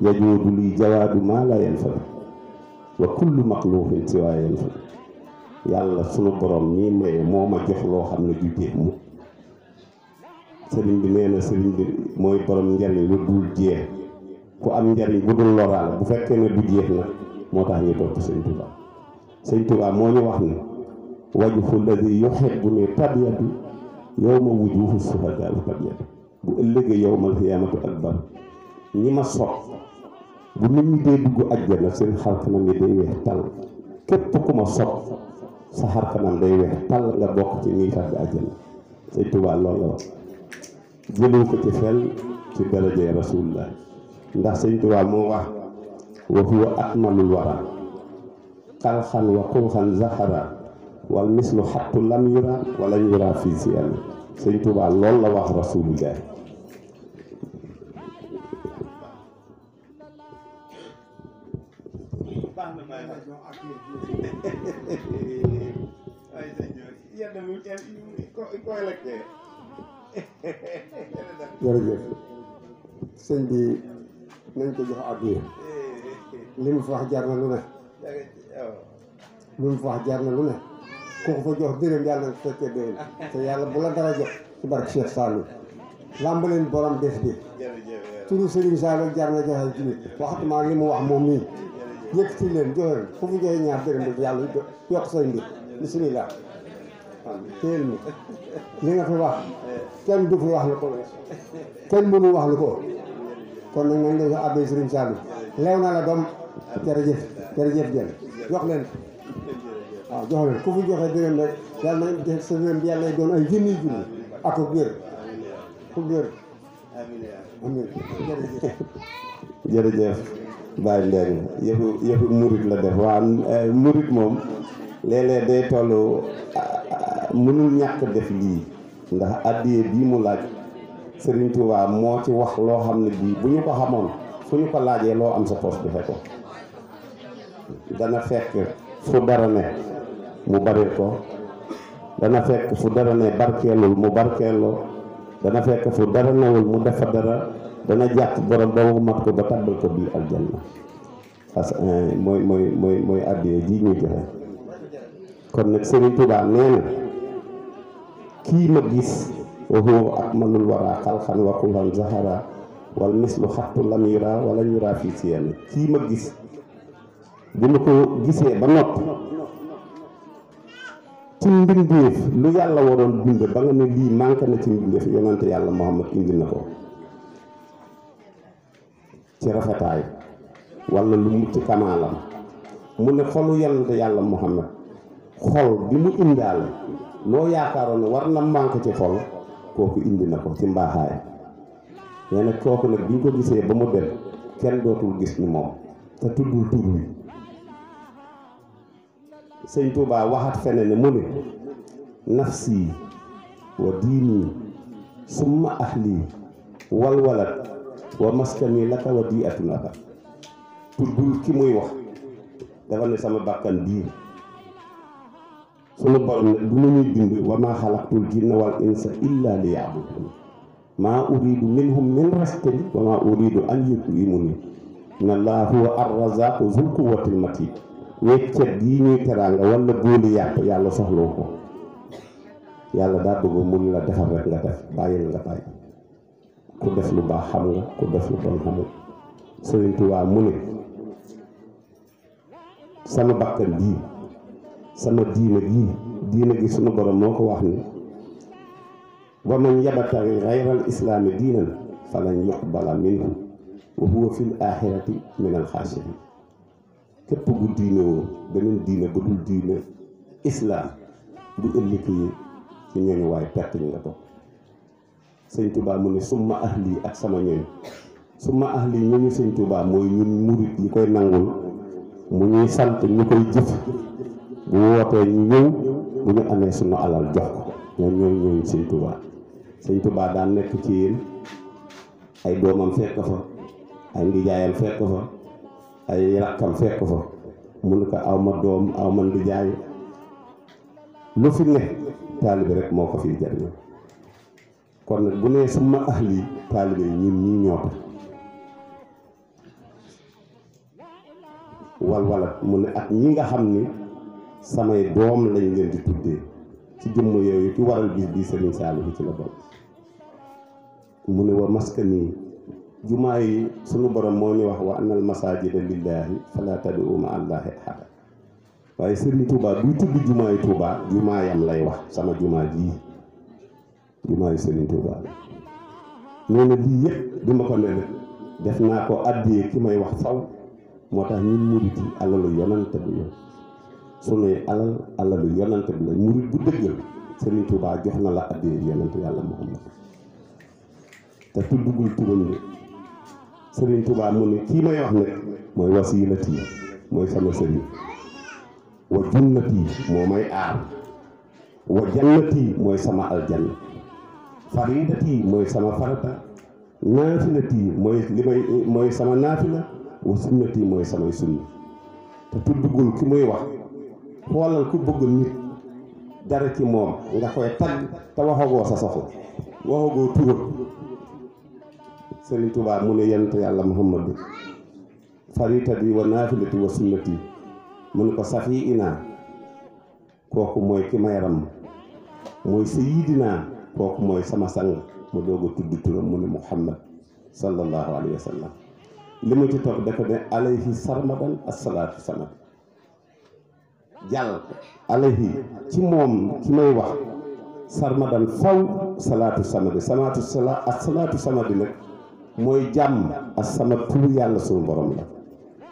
yajoodu liy jawaadu maa la yanfadu wa kullu maxluuqin siwaa yanfadu yàlla sunu borom ñii maye moo ma jox loo xam ne du jeex mu sëriñ bi nee na sëriñ bi mooy borom njariñ lu dul jeex ku am njariñ bu dul loraal bu fekkee ne du jeex na moo tax ñu topp Sëriñ Tuubaa Sëriñ Tuubaa moo ñu wax ni wajhu lladi yuhibbu ni tabyatu yawma wujuhu suhadaa tabyatu bu ëllëgee yawmal qiyaamatu akbar ñi ma sopp bu nit ñi dee dugg àjjana seen xar kanam yi day weex tàll képp ku ma sopp sa xar kanam day weex tàll nga bokk ci ñiy tàbbi àjjana Sëriñ Tuubaa loolu la wax jëloo ko ci xel ci darajee rasulullah ndax Sëriñ Tuubaa moo wax wa huwa akmalul wara xalxan wa xulxan zahara wal mislu xattu lam yura wala yura fii si yàlla Sëriñ Tuubaa loolu la wax rasulullah jërëjëf sëñ bi nañ ko jox addiya li mu fi wax jar na lu ne li mu fi wax jar na lu ne ku ko fa jox dërëm yàlla na fekkee déwén te yàlla bu la dara jox ci barke Cheikh Saliou làmb leen borom def bi turu Serigne Saliou jar na joxe ci nit waxatuma li mu wax moom nii yëkkati leen joxe leen fu mu joxe ñaar dërëm rek yàlla yokk say mbir bismillah téel mi li nga fi wax kenn du fi wax lu ko kenn mënu wax lu ko kon nag nañ leen ko abbee Serigne Saliou leew na la doom jërëjëf jërëjëf jël jox leen waaw jox leen ku fi joxe dërëm rek yàlla na sa dërëm bi yàlla doon ay junni ak wér ku wér amiin jërëjëf Baye Ndeng yëfu murit la def waa murit moom léeg-léeg day toll mënul ñàkk def lii ndax addiye bii mu laaj Serigne Touba moo ci wax loo xam ne bii bu ñu ko xamoon fu ñu ko laajee loo am sa poos joxe ko dana fekk fu dara ne mu baril ko dana fekk fu dara ne barkeelul mu barkeeloo dana fekk fu dara newul mu def fa dara dana jàpp borom ba mu mat ko ba tàbbal ko biir aljanna parce que mooy addiye ji ñuy joxe kon nag Serigne Touba nee na kii ma gis wa huwa akmalul wara xalxan wa xulxan zahara wal mislu xattu lam yura wala yura fii si yenn kii ma gis bi ma ko gisee ba noppi ci mbindeef lu yàlla waroon bind ba nga ne lii manqué na ci mbindeef yonante yàlla Muhammad indi na ko ci rafetaay wala lu mucc kamaalam mu ne xolu yonante yàlla Muhammad xol bi mu indaale loo yaakaaroon ne war na manqué ci xol kooku indi na ko ci mbaaxaay nee na kooku nag bi ñu ko gisee ba mu dem kenn dootul gis ni moom te tuddul tur wi Sëñ Tuubaa waxat fene ne mu ne nafsi wa diini summa ahli walwalat wa maskani laka wa di atun aka tuddul ki muy wax dafa ne sama bàkkan bii sunu borom nag bu ñuy bind wa maa xalaqtul jinna wal insa illa li yaabudun maa uridu minhum min rizqin wa maa uridu an yut'imuni inna allaha huwa ar-razzaqu zul quwwatil matin weccet yi ñuy teraanga wala góoli yàpp yàlla soxlawu ko yàlla daa bëgg mun la defar rek nga def bàyyil nga bàyyi ku def lu baax xam nga ku def lu bon xamul Sëriñ Tuubaa mu ne sama bakkan bii sama diine gi sunu borom moo ko wax ni wa man yabtaghi ghayral islaami diinan falan yuqbala minhu wa huwa fil aaxirati minal xaasiriin képp gu diine woo beneen diine bu dul diine islaam bu ëllëgee ci ñooñu waaye perte ñu nga bokk. sëñ Touba mu ne summa ahli ak sama ñooñ summa ahli ñooñu sëñ Touba mooy ñun murit yi koy nangul mu ñuy sant ñu koy jëf bu wootee ñu ñëw bu ñu amee sunu alal jox ko ñooñu sëñ Touba. sëñ Touba daan nekk ci yéen ay doomam fekk fa ay ndijaayam fekk fa ay rakkam fekk fa mu ne ko aw ma doom aw ma ndijaay lu fi ne taalibe rek moo ko fiy jariñoo kon nag bu nee suma ahli taalibe yi ñun ñii ñoo ko walwalat mu ne ak ñi nga xam ni samay doom lañ leen di tuddee ci jëmm yooyu ci waral bis bii Sëriñ Saalihu ci la bokk. mu ne wa maskani jumaa yi sunu borom moo ñu wax wa annal masaajida lillaahi falaa tad'uu ma'a llaahi ahadan waaye Sëriñ Tuubaa buy tudd jumaa yi Tuubaa jumaa yam lay wax sama jumaa ji jumaa yi Sëriñ Tuubaa nee na lii yëpp bi ma ko ne def naa ko addiyee ki may wax faw moo tax ñun murit yi alalu yonante bi yow sunuy alalu yonante bi la murit bu dëggal Sëriñ Tuubaa jox na la addiyee yonante yàlla Muhammad te tuddugul turam bi Sëriñ Tuubaa mu ne kii may wax nag mooy wasiilati mooy sama sëriñ wa junnati moo may aar wa jannati mooy sama aljanna faridati mooy sama farata naafilati mooy sama naafila wa sunnati mooy samay sunna te tuddugul ki muy wax xoolal ku bëgg nit dara ci moom nga koy tagg te waxagoo sa soxla waxagoo turam Sëriñ Tuubaa mu ne yonent yàlla Muhammadu faridati wa naafilati wa sunnati mu ne ko safi ina kooku mooy ki may ram mooy sayidina kooku mooy sama sang mu doog a tudd turam mu ne Muhammad sallallahu alayhi wa sallam li ma ci topp dafa ne alayhi sarmadan asalaatu samad jàll alayhi ci moom ki may wax sarmadan faw salaatu samadi asalaatu samadi nag mooy jàmm as-samad turu yàlla suñu borom la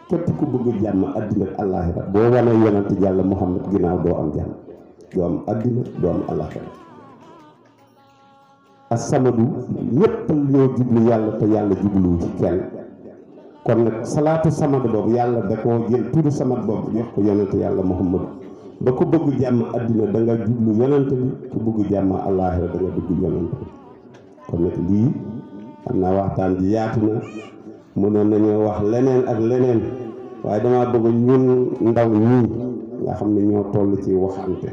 képp ku bëgg jàmm addina ak àllaaxira boo wanee yonent yàlla Muhammad ginnaaw doo am jàmm doo am addina doo am àllaaxira as-samadu ñépp ñoo jublu yàlla te yàlla jubluwu ci kenn kon nag salaatu samad boobu yàlla da koo jël turu samad boobu jox ko yonent yàlla Muhammad ba ku bëgg jàmm addina da nga jublu yonent bi ku bëgg jàmm àllaaxira da nga bëgg yonent bi kon nag lii xam naa waxtaan ji yaatu na mënoon nañoo wax leneen ak leneen waaye dama bëgg ñun ndaw ñii nga xam ne ñoo toll ci waxante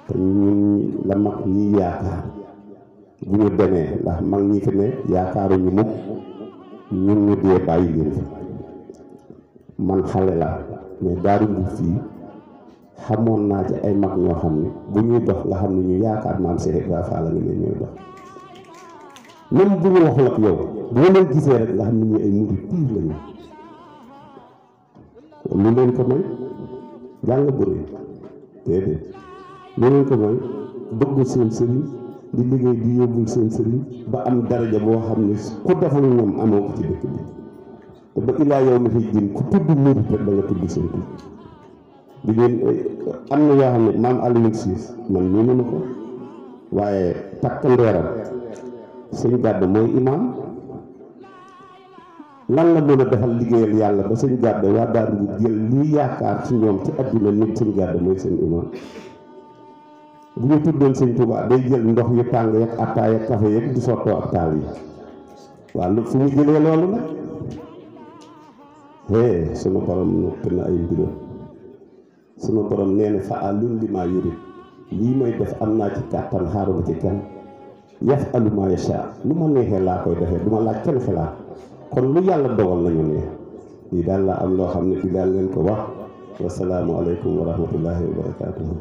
te ñun la mag ñi yaakaar bu ñu demee ndax mag ñi fi ne yaakaaruñu mukk ñun ñu dee bàyyi leen fi man xale la mais Daaru Muxti fii xamoon naa ci ay mag ñoo xam ne bu ñuy dox nga xam ne ñu yaakaar maam Cheikh Ibrahima Fall la nga ne ñooy dox même bu ñu waxul ak yow boo leen gisee rek nga xam ne ñu ay murid piir lañu lu leen ko may jàng bëri déedéet lu leen ko may bëgg seen sëriñ di liggéey di yóbbul seen sëriñ ba am daraja boo xam ne ku defal ñoom amoo ko ci dëkk bi te ba ilaa yow mi fi jëm ku tudd murid rek da nga tudd seen tur di ngeen am na yoo xam ne maam Aliou Ciss man ñu ne ma ko waaye takk ndeeram sëñ Gàdd mooy imaam lan la mën a defal liggéeyal yàlla ba sëñ Gàdd waa Daaru bu jël lii yaakaar ci ñoom ci àdduna nit sëñ Gàdd mooy seen imaam bu ñu tuddoon sëñ Tuubaa day jël ndox yu tàng yak attaay ak kafe yëpp di sottoo ak taal yi waaw lu fu mu jëlee loolu nag sunu borom noppi na ay mbiram sunu borom nee na fa'aalun limaa yurid lii may def am naa ci kàttan xaaruma ci kenn yaf'alu maa yashaa lu ma neexee laa koy defee du ma laaj kenn xalaat kon lu yàlla dogal nañu ne lii daal la am loo xam ne fi daal leen ko wax wasalaamu aleykum wa rahmatullahi wa barakaatuhu.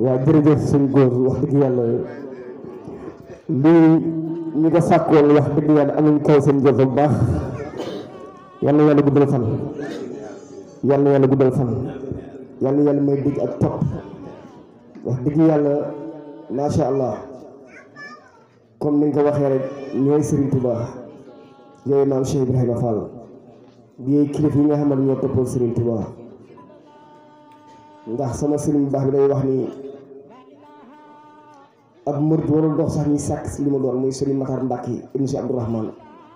waaw jërëjëf suñ góor wax dëgg yàlla lii ñi ko sàkkoon wax dëgg yàlla amuñ kaw seen jot bu baax yàlla yàlla guddal fan yal na yàlla guddal fan yal na yàlla may dégg ak topp wax dëgg yàlla macha allah comme ni nga ko waxee rek ñooy Serigne Touba yooyu maam Cheikh Ibrahima Fall bi kilifa yi nga xamante ñoo toppal Serigne Touba ndax sama Serigne bu baax bi day wax ni ab murid warul dox sax ñi sàkk si li ma doon muy Serigne Makhtar Mbacke ibnu Cheikh Abdourahmane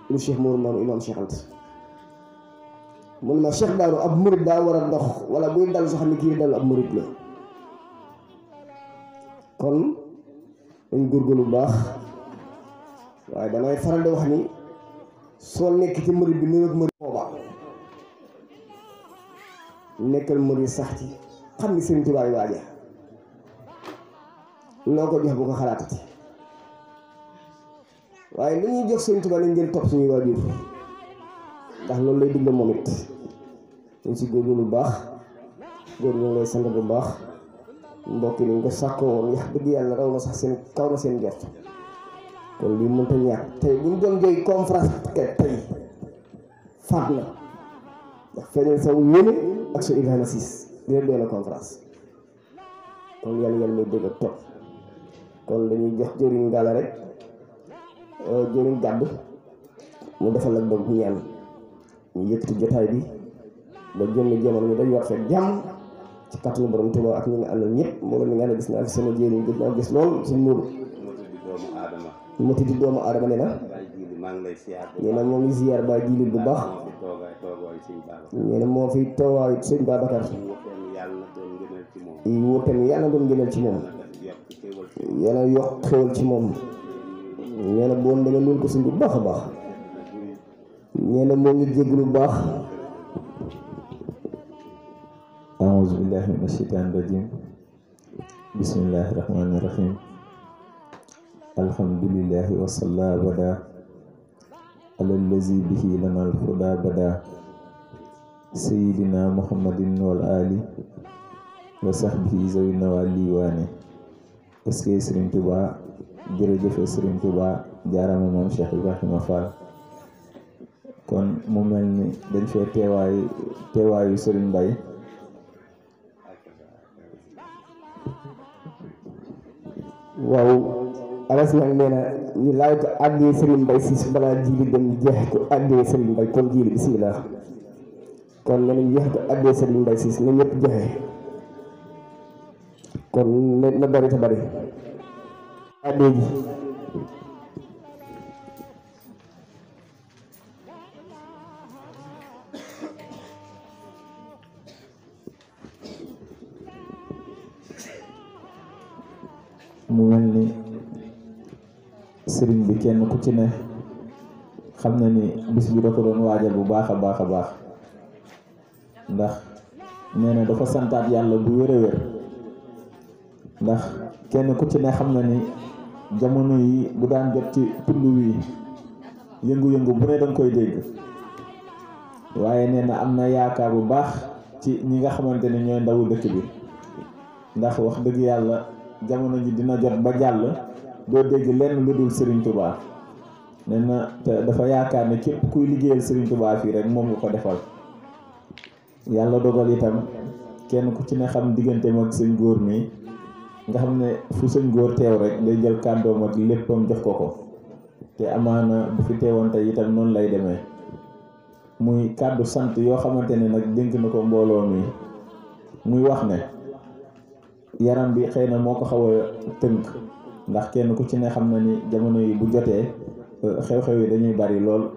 ibnu Cheikh Mourou Maam Imam Cheikh Anta mun ma Cheikh Daaru ab murid daa war a dox wala buy dal sax ni kii dal ab murid la kon dañ góorgóorlu bu baax waaye damay faral di wax ni soo nekk ci murid bi ni ak murid booba nekkal murid sax ci xam ni Serigne Touba yi waaja loo ko jox bu ko xalaatati waaye li ñuy jox Serigne Touba nañ ngeen topp suñuy waajur ndax loolu lay digle moom it ñu si góorgóorlu bu baax góor ñu lay sant bu baax mbokk yi ni ñu ko sàkkoo woon wax dëgg yàlla raw na sax seen kaw na seen jot kon lii mënta ñàkk tey bu ñu doon jooy conférence ke tey faat na ndax feeñal sa yéene ak sa Ibrahima Ciss di leen doy na conférence kon yàlla may dégg ak topp kon dañuy jox jëriñ Galla rek jëriñ gàdd mu defal ak doog ñaan ñu yëkkati jotaay bi ba jëmmi jamono ñu dañ war fekk jàmm ci kàttanu borom Tuuba ak ñi nga àndal ñëpp moo mi nga ne gis naa fi sama jëriñ gis naa gis lool suñ muuru mu tuddi doomu aadama nee na moo ngi ziyaar ba jilit bu baax nee na moo fi toowaayu sëñ Babacar yi wuutam yàlla doon gënal ci moom yàlla yokk xewal ci moom nee na boon da nga nuyu ko suñ bu baax a baax nee na moo ngi jéglu bu baax أعوذ بالله من الشيطان الرجيم بسم الله الرحمن الرحيم الحمد لله وصلى بدا على الذي به لنا الهدى بدا سيدنا محمد والآل وصحبه ذوي النوال واني اسكي Serigne Touba jërëjëf Serigne Touba jaarama moom Cheikh Ibrahima Fall kon mu mel ni dañ fee teewaayu Serigne Mbaye waaw alas nag nee na ñu laaj ko àddee Serigne Mbaye Ciss balaa jiili dem jeex ko àddee Serigne Mbaye kon jiili bismillah kon nee nañ jeex ko àddee Serigne Mbaye Ciss na ñëpp joxe kon na bari te bari àddee ji mu mel ni sëriñ bi kenn ku ci ne xam na ni bis bi da ko doon waajal bu baax a baax a baax ndax nee na dafa santaat yàlla bu wér a wér ndax kenn ku ci ne xam na ni jamono yi bu daan jot ci tund wi yëngu-yëngu bu ne danga koy dégg waaye nee na am na yaakaar bu baax ci ñi nga xamante ne ñooy ndawu dëkk bi ndax wax dëgg yàlla jamono ji dina jot ba jàll doo dégg lenn lu dul Serigne Touba nee na te dafa yaakaar ne képp kuy liggéeyal Serigne Touba fii rek moom nga ko defal yàlla dogal itam kenn ku ci ne xam digganteem ak sëñ góor mi nga xam ne fu sëñ góor teew rek day jël kàddoom ak léppam jox ko ko te amaana bu fi teewoon tey itam noonu lay demee muy kàddu sant yoo xamante ne nag dénk na ko mbooloo mi muy wax ne yaram bi xëy na moo ko xaw a tënk ndax kenn ku ci ne xam na ni jamono yi bu jotee xew-xew yi dañuy bari lool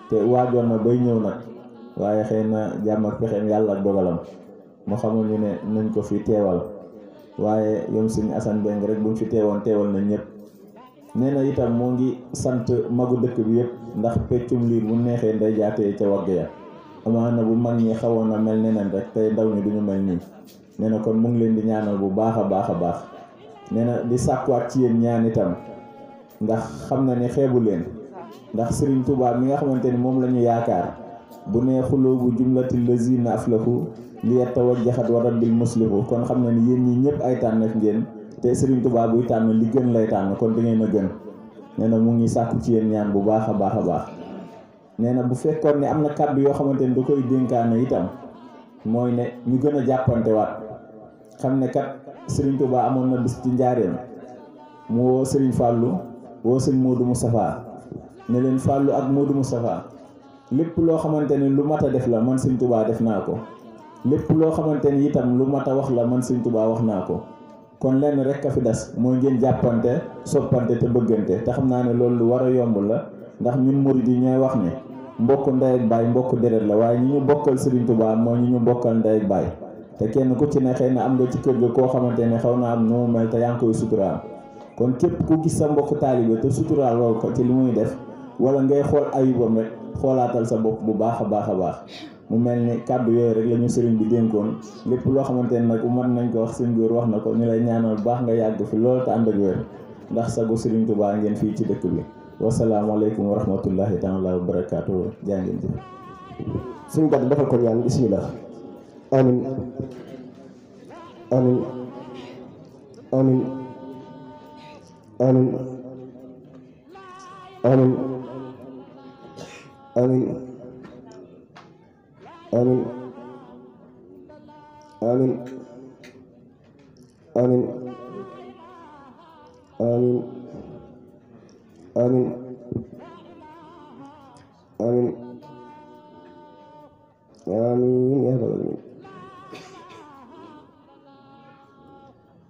te waajoon na bay ñëw nag waaye xëy na jàmm ak pexeem yàlla ak dogalam moo xamul ñu ne nañ ko fi teewal waaye yow Sëñ Assane Beng rek buñ fi teewal nañ ñëpp nee na itam moo ngi sant magu dëkk bi yëpp ndax peccum liir bu neexee nday jaatee ca wagg ya amaana bu mag ñi xawoon na mel neneen rek tey ndaw ñi duñu mel nii nee na kon mu ngi leen di ñaanal bu baax a baax a baax nee na di sàkkuwaat ci yéen ñaan itam ndax xam na ne xeebu leen ndax Serigne Touba mi nga xamante ni moom la ñu yaakaar bu nee xuloo bu jumlatil lazina aflahu li yatawajjahat wa rabbil muslihu kon xam na ni yéen ñi ñëpp ay tànneef ngeen te Serigne Touba buy tànn li gën lay tànn kon da ngeen a gën nee na mu ngi sàkku ci yéen ñaan bu baax a baax a baax nee na bu fekkoon ne am na kàddu yoo xamante ni da koy dénkaane itam mooy ne ñu gën a jàppante waat xam ne kat Serigne Touba amoon na bis ci njaareem mu woo Serigne Fallou woo Serigne Modou Moustapha ne leen Fallou ak Modou Moustapha lépp loo xamante ni lu mat a def la man Serigne Touba def naa ko lépp loo xamante ni itam lu mat a wax la man Serigne Touba wax naa ko kon lenn rek a fi des mooy ngeen jàppante soppante te bëggante te xam naa ne loolu lu war a yomb la ndax ñun murid yi ñooy wax ne mbokk ndey ak baay mbokk deret la waaye ñi ñu bokkal Serigne Touba mooy ñi ñu bokkal ndey ak baay te kenn ku ci ne xëy na am nga ci kër ga koo xamante ne xaw naa am nu mu mel te yaa ngi koy suturaal kon képp ku gis sa mbokk taalibe te suturaal lool ko ci li muy def wala ngay xool ayubam rek xoolaatal sa bopp bu baax a baax a baax mu mel ni kàddu yooyu rek la ñu sëriñ bi dénkoon lépp loo xamante ne nag mën nañ ko wax seen góor wax na ko ñu lay ñaanal bu baax nga yàgg fi lool te ànd ak wér ndax sagu Serigne Touba ngeen fii ci dëkk bi wasalaamaaleykum wa rahmatullahi taala wa barakaatu jaa ngeen jëf. suñu gàtt defal ko ñaan bismillah amin amin amin amin amin amin amin amin amin amin amin amin amin ya rabbal alamin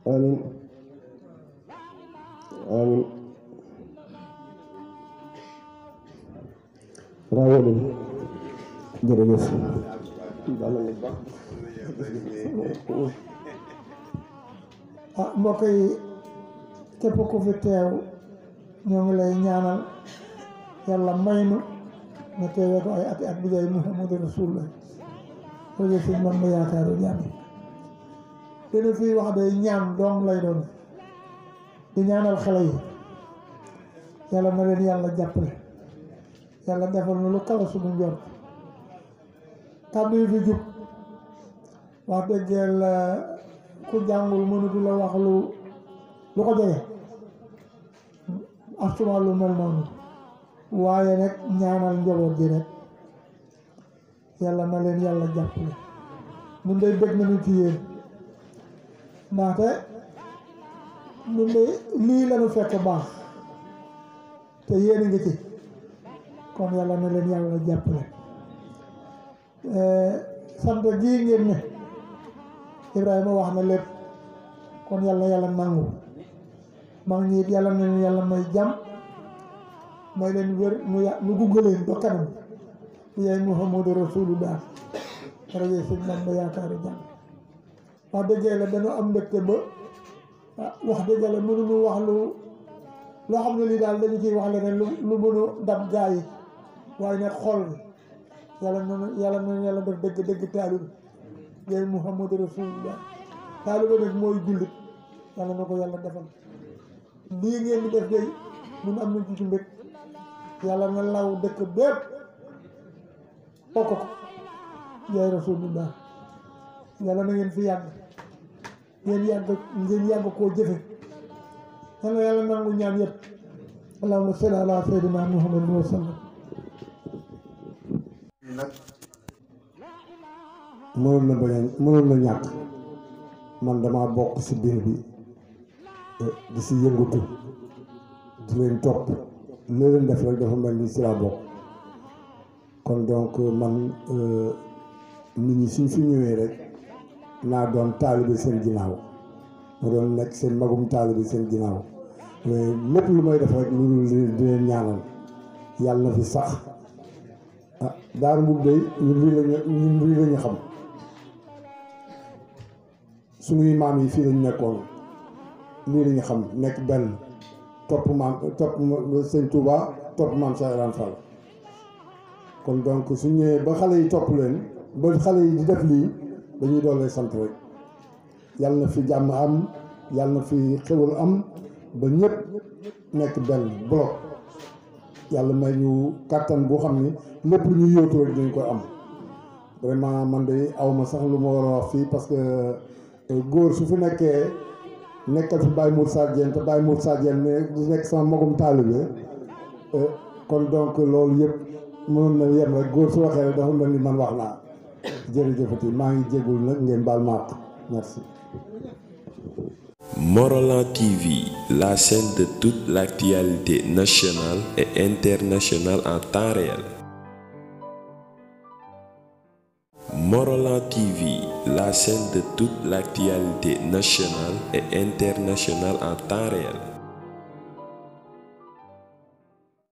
amin amin rawale jërëjëf mbokk yi képp ku fi teew ñoo ngi lay ñaanal yàlla may nu nga teewee ko ay ati at bi jaay Muhammadu Rasulullah loolu suñ man ma yaakaaru jàmm dina fii wax day ñaan doom lay doon di ñaanal xale yi yàlla na leen yàlla jàppale yàlla defal na lu kawe suñu njort kàddu yi fi jub wax dëggeel ku jàngul mënutu la wax lu ko jege astuma lu mel noonu waaye rek ñaanal njaboot gi rek yàlla na leen yàlla jàppale mun day bëgg nañu ci yéen ndaxte mun de lii lañu fekk baax te yéen a ngi ci kon yàlla na leen yàlla jàppale sant gii ngeen ne Ibrahima wax na lépp kon yàlla nangu mag ñi it yàlla na leen yàlla may jàmm may leen wér nu gunge leen ba kanam yaay Muhammadu Rasulullah rajo sëñ man ba yaakaaru jàmm wax dëggee la dañoo am mbégte ba wax dëgg la mënuñu wax loo xam ne lii daal dañu ciy wax leneen lu mënu dab gaa yi waaye nag xol yàlla def dëgg taalibe yaay Muhammadu Rasulullah taalibe nag mooy jullit yàlla na ko yàlla defal lii ngeen di def day ñun am nañ ci mbég yàlla na law dëkk bépp bokk ko yaay Rasulullah yàlla na ngeen fi yàgg ngeen yàgg koo jëfe yàlla nangu ñaan yëpp allahumma salli ala sayyidina Muhammadin wa sallam nag mënoon na ñàkk man dama bokk ci biir bi di ci yëngatu di leen topp li leen def rek dafa mel ni ci laa bokk kon donc man nit ñi suñ fi ñëwee rek naa doon taalibe seen ginnaaw ma doon nekk seen magum taalibe seen ginnaaw mais lépp lu may def rek lu di leen ñaanal yàlla na fi sax Daaru Muxti day ñun lii lañu xam suñuy maam yi fii lañu nekkoon lii lañu xam nekk benn topp sëñ Touba topp maam Cheikh Ibrahima Fall kon donc su ñëwee ba xale yi topp leen ba xale yi di def lii dañuy doolee sant rek yàlla na fi jàmm am yàlla na fi xewal am ba ñëpp nekk benn bloc yàlla may ñu kàttan boo xam ni lépp lu ñuy yóotu rek dinañ ko am vraiment man de awma sax lu ma war a wax fii parce que góor su fi nekkee nekkal fi Baye Mour Sadien te Baye Mour Sadien di nekk sama magum taalibe kon donc loolu yëpp mënoon na yem rek góor su waxee rek dafa mel ni man wax naa jërëjëfati maa ngi jégul nag ngeen baal ma àq merci. Morolan TV, la chaîne de toute l'actualité nationale et internationale en temps réel. Morolan TV, la chaîne de toute l'actualité nationale et internationale en temps réel.